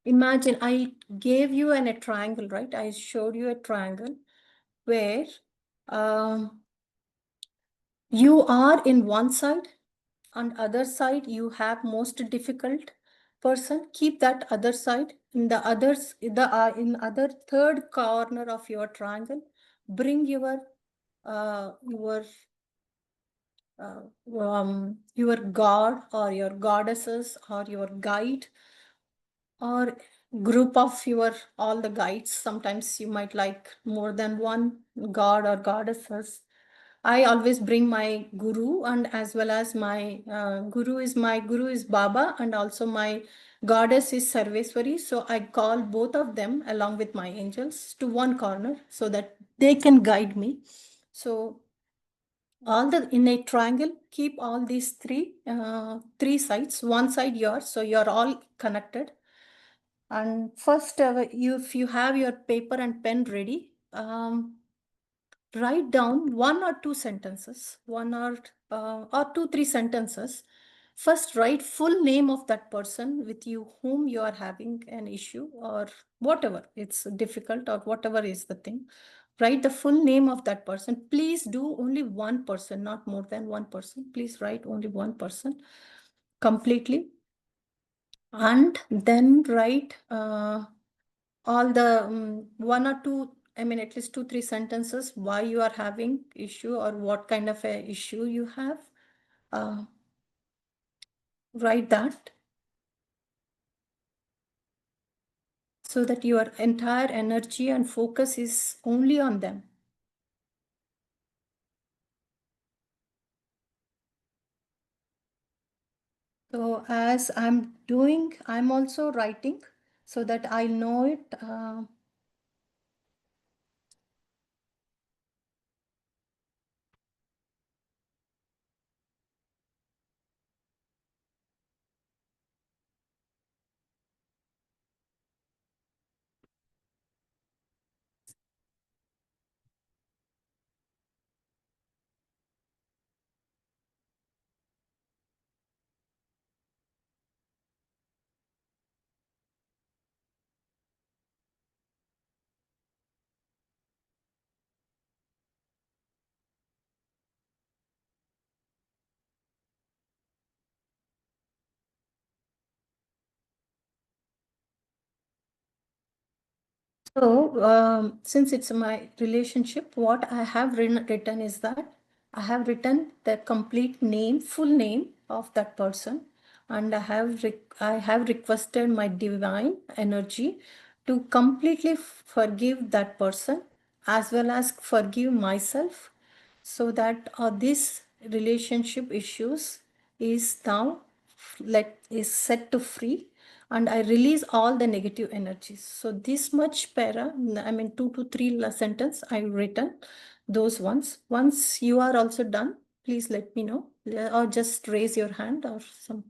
imagine I gave you a triangle, right? I showed you a triangle where um, you are in one side, on other side you have most difficult person. Keep that other side in the others, in other third corner of your triangle. Bring your god or your goddesses or your guide or group of your all the guides. Sometimes you might like more than one god or goddesses. I always bring my guru, and as well as my guru is Baba, and also my goddess is Sarveswari. So I call both of them along with my angels to one corner so that they can guide me. So all the in a triangle, keep all these three sides, one side yours, so you're all connected. And first, if you have your paper and pen ready, write down one or two sentences, or two, three sentences. First, write full name of that person with whom you are having an issue or whatever. It's difficult or whatever is the thing. Write the full name of that person. Please do only one person, not more than one person. Please write only one person completely. And then write all the one or two, I mean, at least two, three sentences, why you are having issue or what kind of a issue you have. Write that so that your entire energy and focus is only on them. So as I'm doing, I'm also writing so that I know it. So, since it's my relationship, what I have written is that I have written the complete name, full name of that person, and I have requested my divine energy to completely forgive that person as well as forgive myself, so that this relationship issues is now is set to free, and I release all the negative energies. So this much para, I mean 2 to 3 sentence I've written those ones. Once you are also done, please let me know, or just raise your hand or some.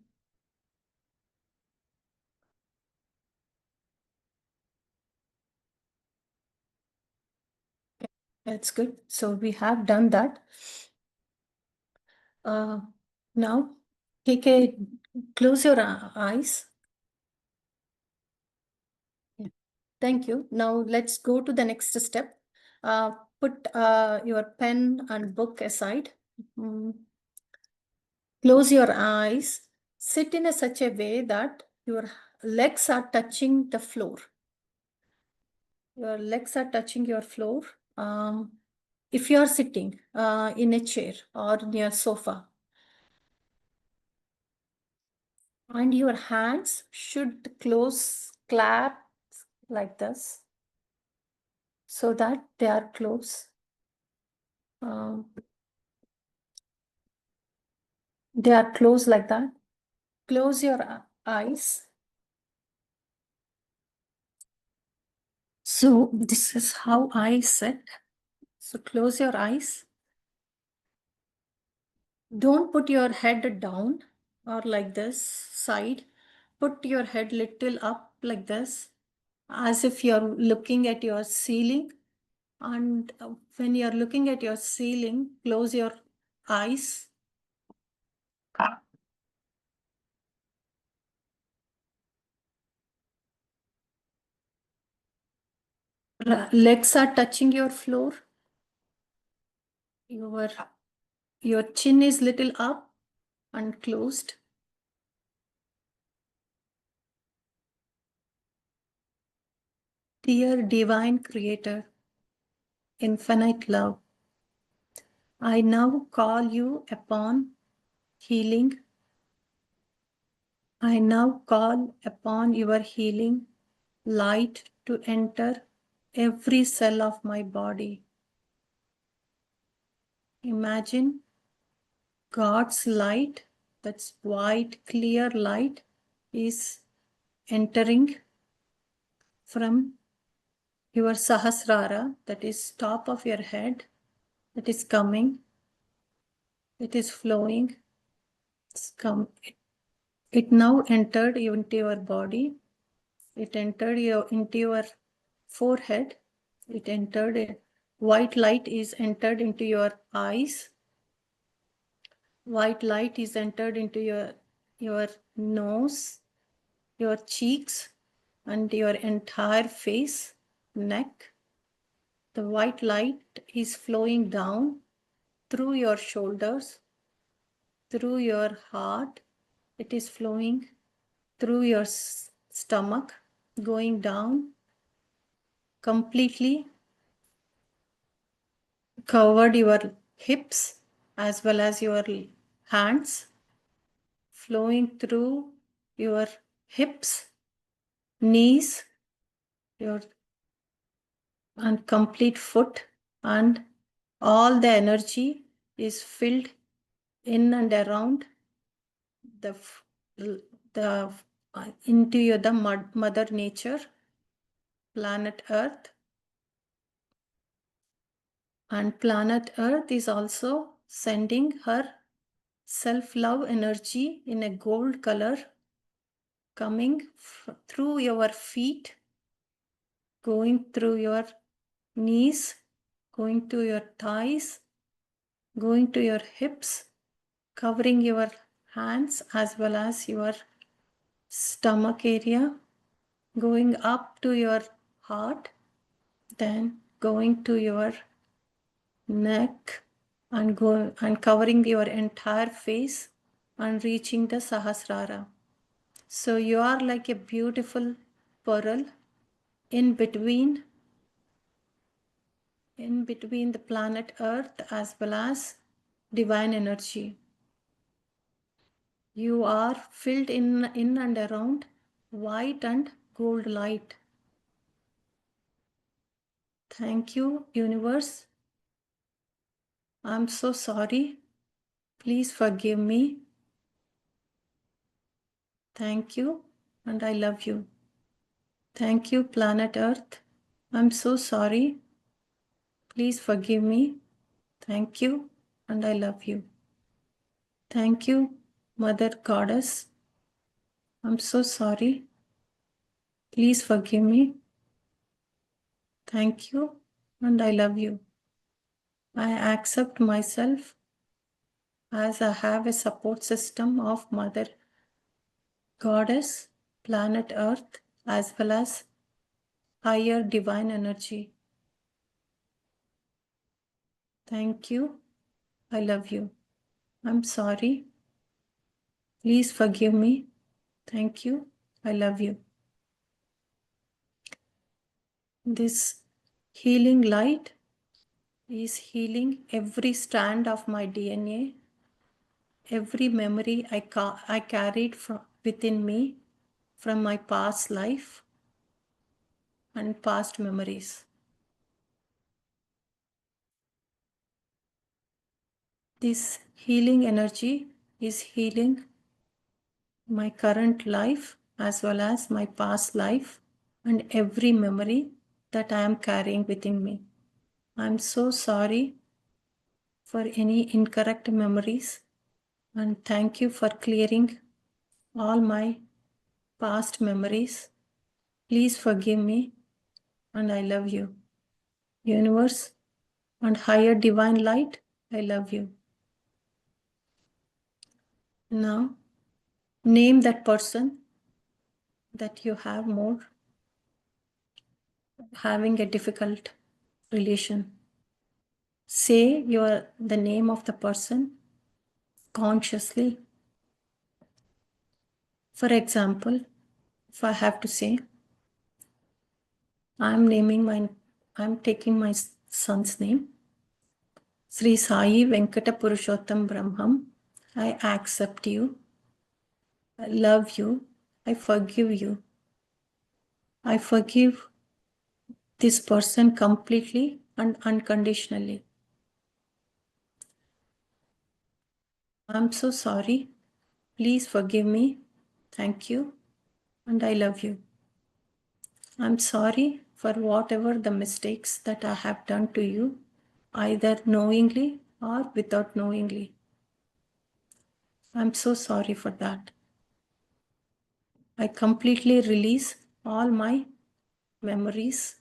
That's good. So we have done that. Now take a close your eyes. Yeah. Thank you. Now let's go to the next step. Put your pen and book aside. Mm, Close your eyes. Sit in such a way that your legs are touching the floor. Your legs are touching your floor. If you are sitting in a chair or near sofa, and your hands should close, clap like this, so that they are close. They are closed like that. Close your eyes. So this is how I sit. So close your eyes. Don't put your head down or like this side. Put your head little up like this, as if you're looking at your ceiling. And when you're looking at your ceiling, close your eyes. Legs are touching your floor. Your chin is little up and closed. Dear divine creator, infinite love, I now call you upon healing. I now call upon your healing light to enter every cell of my body. Imagine God's light, that's white, clear light, is entering from your Sahasrara, that is top of your head, that is coming, it is flowing, it now entered into your body, it entered into your forehead, it entered, white light is entered into your eyes, white light is entered into your nose, your cheeks, and your entire face, neck. The white light is flowing down through your shoulders, through your heart. It is flowing through your stomach, going down, completely covered your hips as well as your hands, flowing through your hips, knees, your and complete foot, and all the energy is filled in and around the the into the mother nature, planet Earth. And planet Earth is also sending her self-love energy in a gold color, coming through your feet, going through your knees, going to your thighs, going to your hips, covering your hands as well as your stomach area, going up to your heart, then going to your neck, and covering your entire face and reaching the Sahasrara. So you are like a beautiful pearl in between in between the planet Earth as well as divine energy. You are filled in and around white and gold light. Thank you, universe. I'm so sorry. Please forgive me. Thank you, and I love you. Thank you, planet Earth. I'm so sorry. Please forgive me. Thank you, and I love you. Thank you, Mother Goddess. I'm so sorry. Please forgive me. Thank you, and I love you. I accept myself as I have a support system of Mother Goddess, planet Earth, as well as higher divine energy. Thank you. I love you. I'm sorry. Please forgive me. Thank you. I love you. This healing light is healing every strand of my DNA, every memory I carried within me from my past life and past memories. This healing energy is healing my current life as well as my past life and every memory that I am carrying within me. I'm so sorry for any incorrect memories and thank you for clearing all my past memories. Please forgive me and I love you. Universe and higher divine light, I love you. Now, name that person that you have more having a difficult relation. Say the name of the person consciously. For example, if I have to say, I'm taking my son's name, Sri Sai Venkata Purushottam Brahmam. I accept you. I love you. I forgive you. I forgive this person completely and unconditionally. I'm so sorry. Please forgive me. Thank you. And I love you. I'm sorry for whatever the mistakes that I have done to you, either knowingly or without knowingly. I'm so sorry for that. I completely release all my memories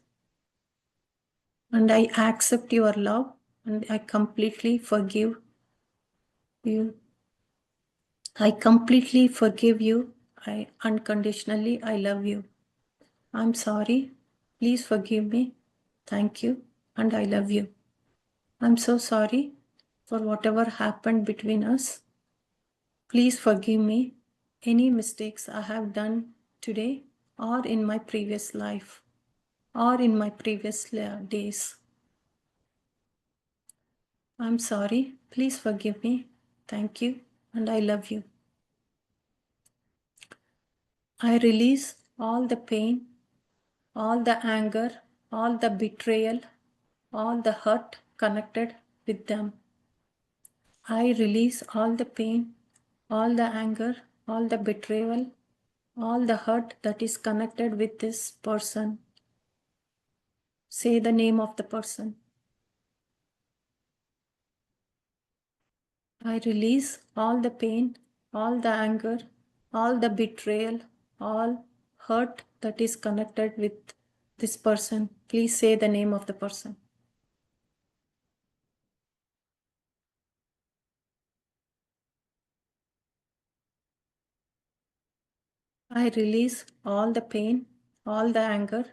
and I accept your love and I completely forgive you. I completely forgive you. I unconditionally, I love you. I'm sorry. Please forgive me. Thank you. And I love you. I'm so sorry for whatever happened between us. Please forgive me any mistakes I have done today or in my previous life or in my previous days. I'm sorry. Please forgive me. Thank you. And I love you. I release all the pain, all the anger, all the betrayal, all the hurt connected with them. I release all the pain, all the anger, all the betrayal, all the hurt that is connected with this person. Say the name of the person. I release all the pain, all the anger, all the betrayal, all hurt that is connected with this person. Please say the name of the person. I release all the pain, all the anger,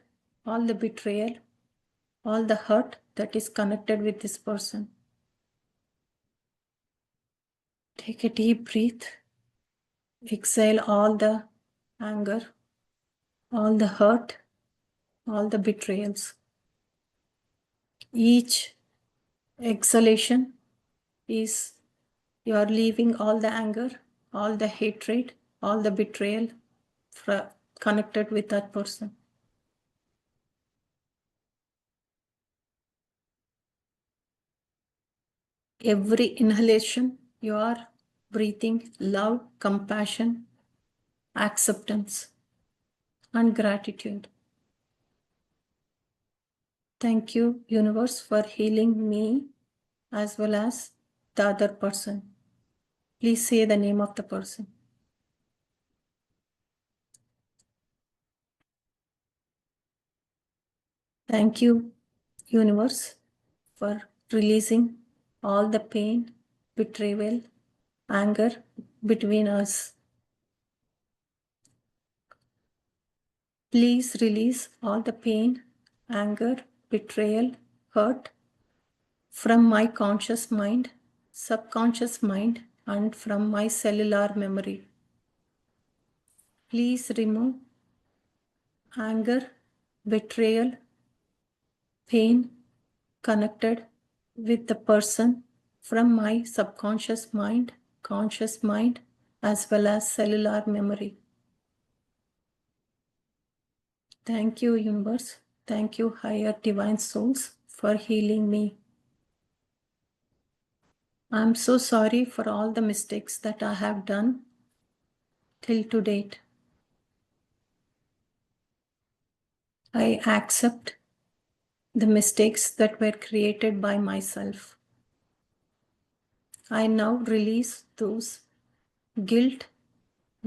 all the betrayal, all the hurt that is connected with this person. Take a deep breath. Exhale all the anger, all the hurt, all the betrayals. Each exhalation is you are leaving all the anger, all the hatred, all the betrayal connected with that person. Every inhalation, you are breathing love, compassion, acceptance, and gratitude. Thank you, universe, for healing me as well as the other person. Please say the name of the person. Thank you, universe, for releasing all the pain, betrayal, anger between us. Please release all the pain, anger, betrayal, hurt from my conscious mind, subconscious mind, and from my cellular memory. Please remove anger, betrayal, pain connected with the person from my subconscious mind, conscious mind, as well as cellular memory. Thank you, universe. Thank you, higher divine souls, for healing me. I'm so sorry for all the mistakes that I have done till to date. I accept the mistakes that were created by myself. I now release those guilt,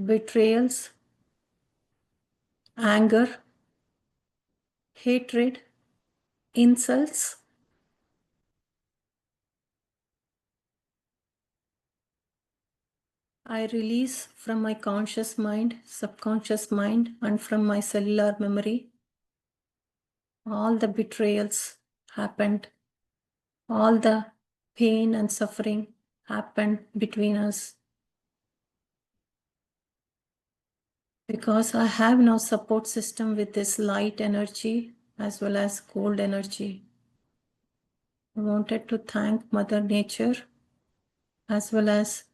betrayals, anger, hatred, insults. I release from my conscious mind, subconscious mind, and from my cellular memory. All the betrayals happened. All the pain and suffering happened between us. Because I have no support system with this light energy as well as cold energy. I wanted to thank Mother Nature as well as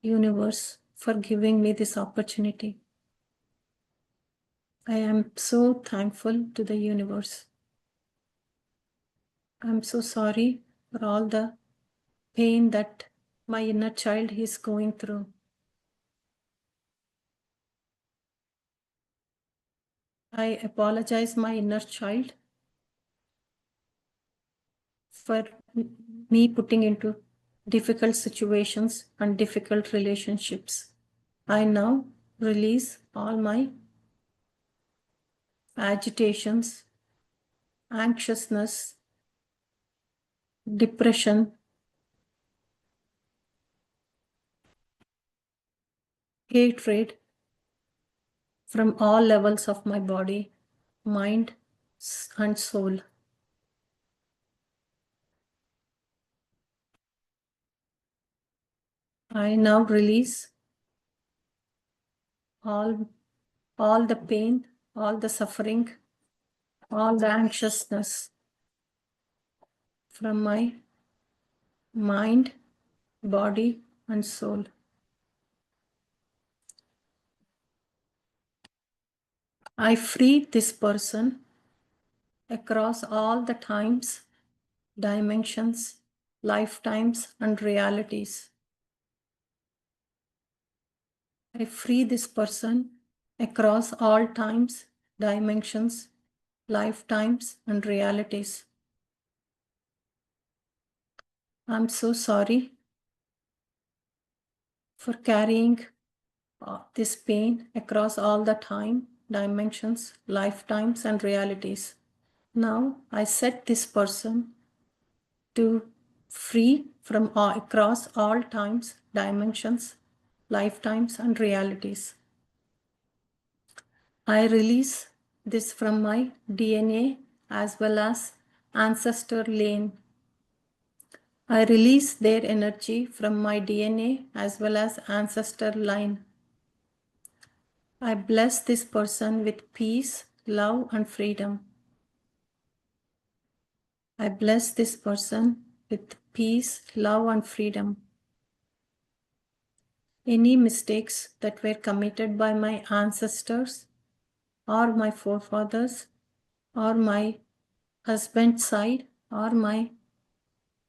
universe for giving me this opportunity. I am so thankful to the universe. I'm so sorry for all the pain that my inner child is going through. I apologize my inner child for me putting into difficult situations and difficult relationships. I now release all my agitations, anxiousness, depression, hatred from all levels of my body, mind, and soul. I now release all the pain, all the suffering, all the anxiousness from my mind, body, and soul. I free this person across all the times, dimensions, lifetimes, and realities. I free this person across all times, dimensions, lifetimes, and realities. I'm so sorry for carrying this pain across all the time, dimensions, lifetimes, and realities. Now I set this person to free from across all times, dimensions, lifetimes, and realities. I release this from my DNA as well as ancestor lane. I release their energy from my DNA as well as ancestor line. I bless this person with peace, love, and freedom. I bless this person with peace, love, and freedom. Any mistakes that were committed by my ancestors or my forefathers or my husband's side or my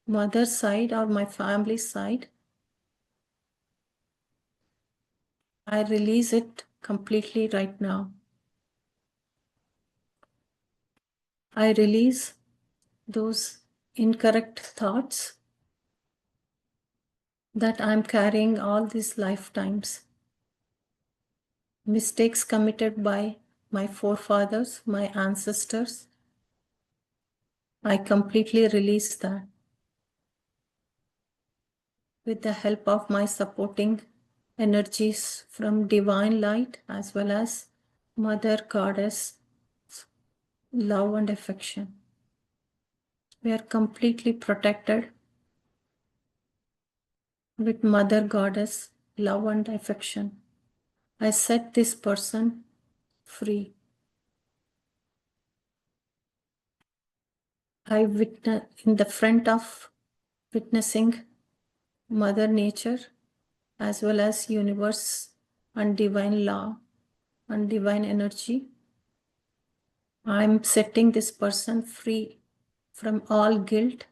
mother's side or my family's side, I release it completely right now. I release those incorrect thoughts that I'm carrying all these lifetimes. Mistakes committed by my forefathers, my ancestors. I completely release that with the help of my supporting energies from divine light as well as Mother Goddess, love and affection. We are completely protected with Mother Goddess, love and affection. I set this person free. I witness in the front of witnessing Mother Nature as well as universe and divine law and divine energy. I'm setting this person free from all guilt,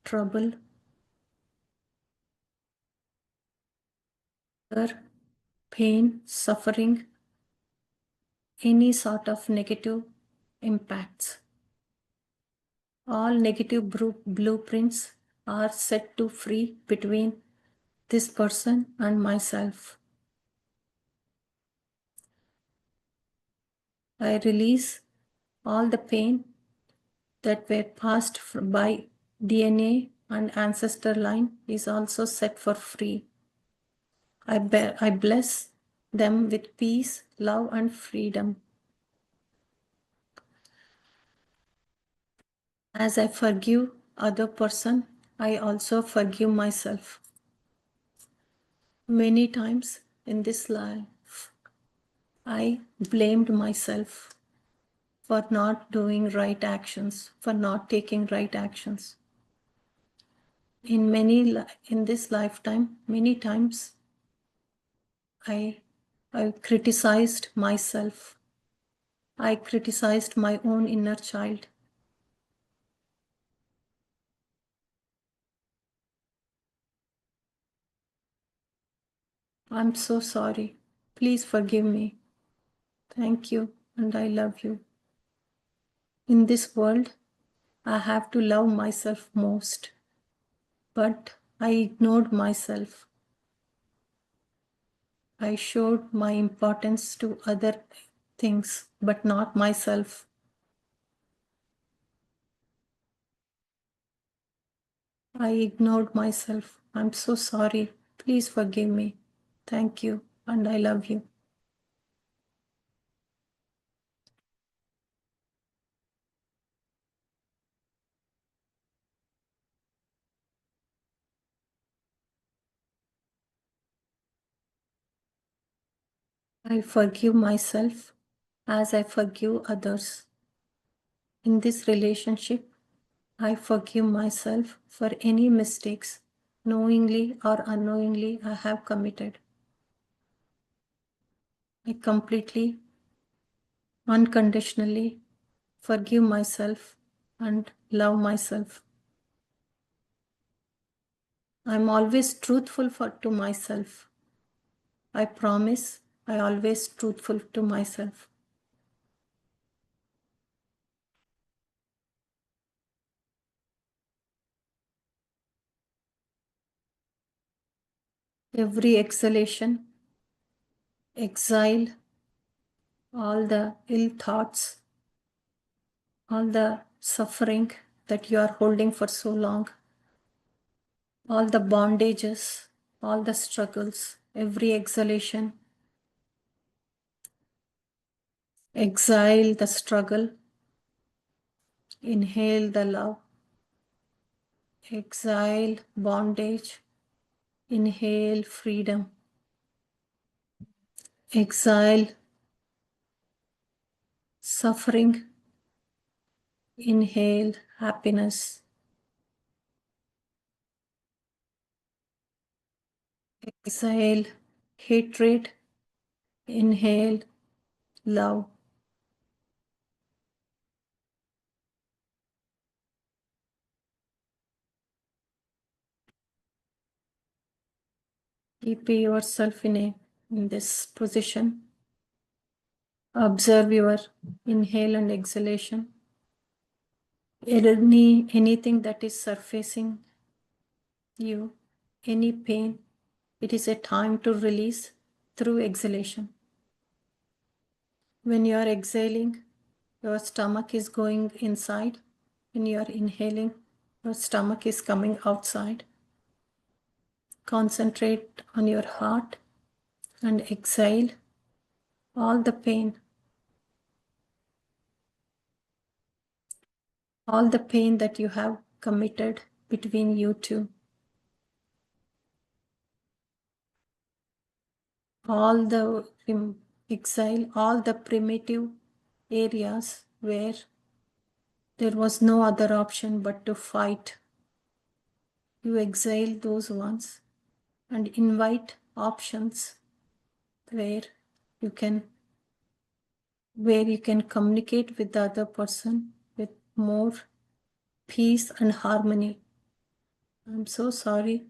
trouble, pain, suffering, any sort of negative impacts. All negative blueprints are set to free between this person and myself. I release all the pain that were passed by DNA and ancestor line is also set for free. I bless them with peace, love, and freedom. As I forgive other person, I also forgive myself. Many times in this life, I blamed myself for not doing right actions, for not taking right actions. In this lifetime, many times I criticized myself. I criticized my own inner child. I'm so sorry. Please forgive me. Thank you, and I love you. In this world, I have to love myself most, but I ignored myself. I showed my importance to other things, but not myself. I ignored myself. I'm so sorry. Please forgive me. Thank you, and I love you. I forgive myself as I forgive others. In this relationship, I forgive myself for any mistakes, knowingly or unknowingly, I have committed. I completely, unconditionally forgive myself and love myself. I'm always truthful to myself. I promise I always truthful to myself. Every exhalation, exile all the ill thoughts, all the suffering that you are holding for so long, all the bondages, all the struggles, every exhalation, exile the struggle, inhale the love, exile bondage, inhale freedom, exile suffering, Inhale happiness. Exhale hatred. Inhale love. Keep yourself in this position. Observe your inhale and exhalation. Anything that is surfacing you, any pain, it is a time to release through exhalation. When you are exhaling, your stomach is going inside. When you are inhaling, your stomach is coming outside. Concentrate on your heart and exhale all the pain, all the pain that you have committed between you two. All the exile, all the primitive areas where there was no other option but to fight. You exile those ones and invite options where you can communicate with the other person with more peace and harmony. I'm so sorry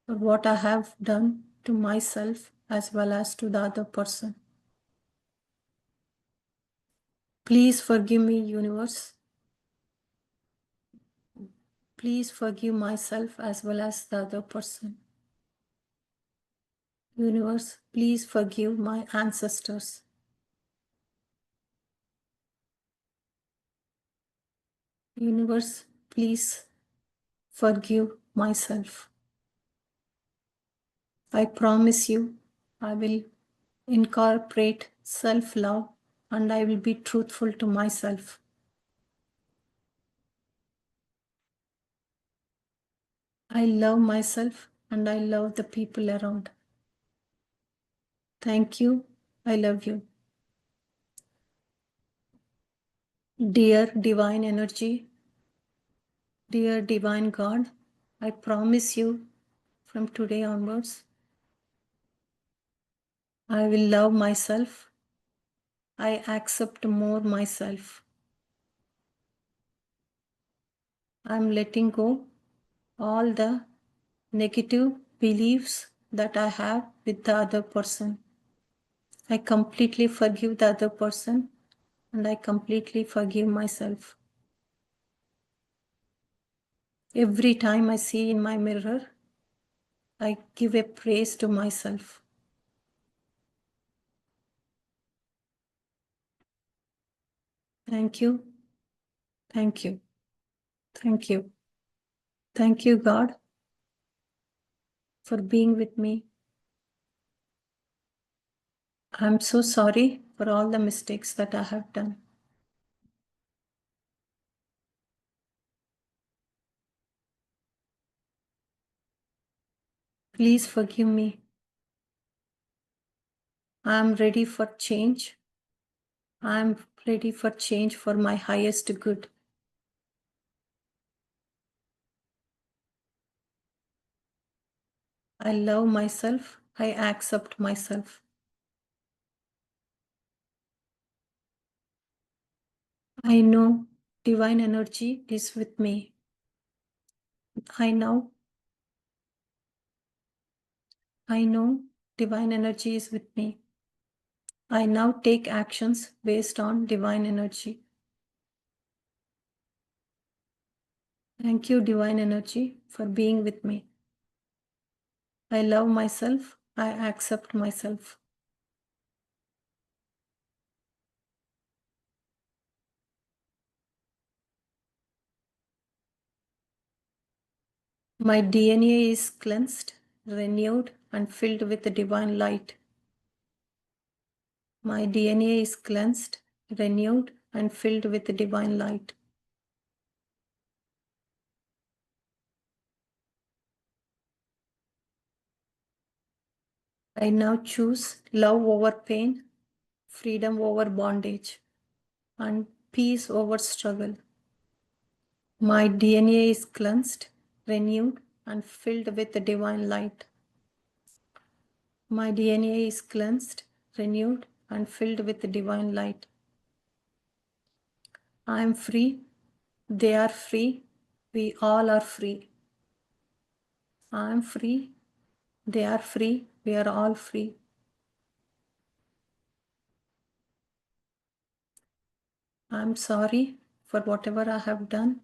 for what I have done to myself as well as to the other person. Please forgive me, universe. Please forgive myself as well as the other person. Universe, please forgive my ancestors. Universe, please forgive myself. I promise you, I will incorporate self-love and I will be truthful to myself. I love myself and I love the people around. Thank you. I love you. Dear divine energy, dear divine God, I promise you from today onwards, I will love myself. I accept more myself. I'm letting go all the negative beliefs that I have with the other person. I completely forgive the other person and I completely forgive myself. Every time I see in my mirror, I give a praise to myself. Thank you. Thank you. Thank you. Thank you, God, for being with me. I'm so sorry for all the mistakes that I have done. Please forgive me. I'm ready for change. I'm ready for change for my highest good. I love myself. I accept myself. I know divine energy is with me. I know divine energy is with me. I now take actions based on divine energy. Thank you, divine energy, for being with me. I love myself. I accept myself. My DNA is cleansed, renewed, and filled with the divine light. My DNA is cleansed, renewed, and filled with the divine light. I now choose love over pain, freedom over bondage, and peace over struggle. My DNA is cleansed, renewed, and filled with the divine light. My DNA is cleansed, renewed, and filled with the divine light. I am free. They are free. We all are free. I am free. They are free. We are all free. I am sorry for whatever I have done.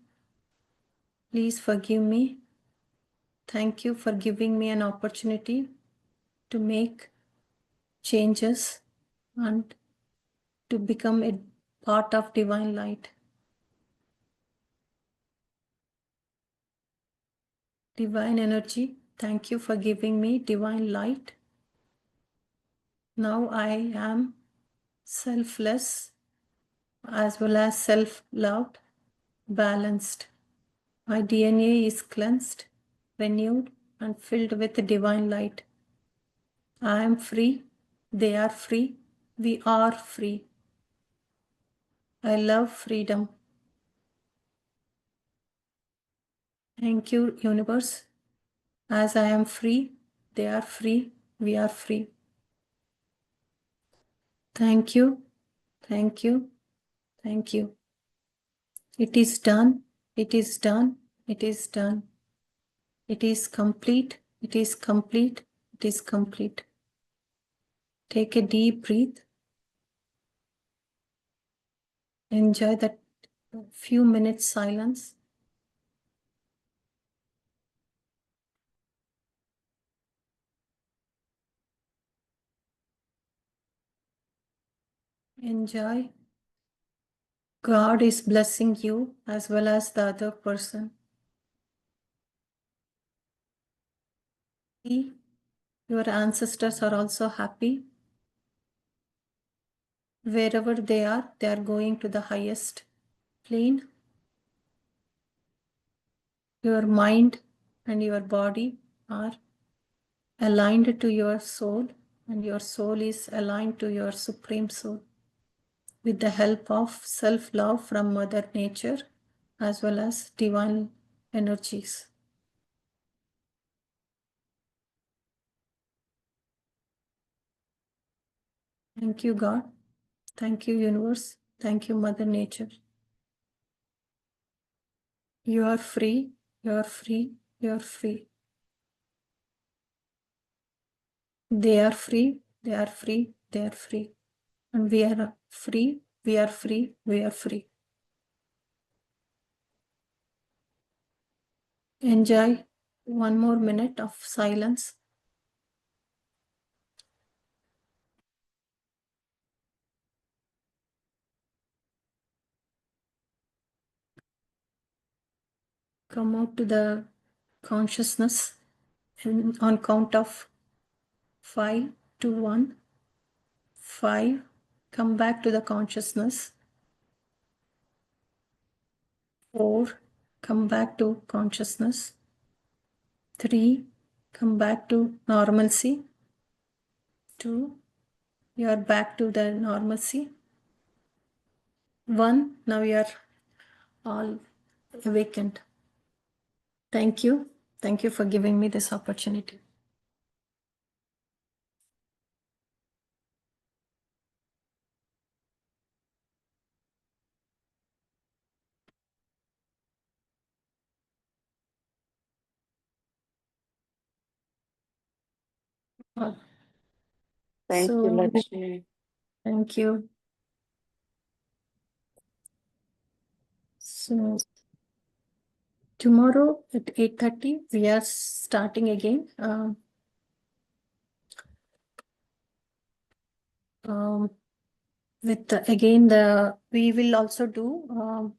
Please forgive me. Thank you for giving me an opportunity to make changes and to become a part of divine light. Divine energy, thank you for giving me divine light. Now I am selfless as well as self-loved, balanced. My DNA is cleansed, renewed, and filled with divine light. I am free. They are free. We are free. I love freedom. Thank you, universe. As I am free, they are free. We are free. Thank you. Thank you. Thank you. It is done. It is done. It is done. It is complete. It is complete. It is complete. Take a deep breath. Enjoy that few minutes silence. Enjoy. God is blessing you as well as the other person. See, your ancestors are also happy. Wherever they are going to the highest plane. Your mind and your body are aligned to your soul, and your soul is aligned to your supreme soul with the help of self-love from Mother Nature as well as divine energies. Thank you, God. Thank you, universe. Thank you, Mother Nature. You are free. You are free. You are free. They are free. They are free. They are free. And we are free. We are free. We are free. Enjoy one more minute of silence. Come out to the consciousness and on count of 5 to 1. 5. Come back to the consciousness. 4. Come back to consciousness. 3. Come back to normalcy. 2. You are back to the normalcy. 1. Now you are all awakened. Thank you. Thank you for giving me this opportunity. Thank you, So, Lakshmi. thank you. So, tomorrow at 8:30, we are starting again. With again we will also do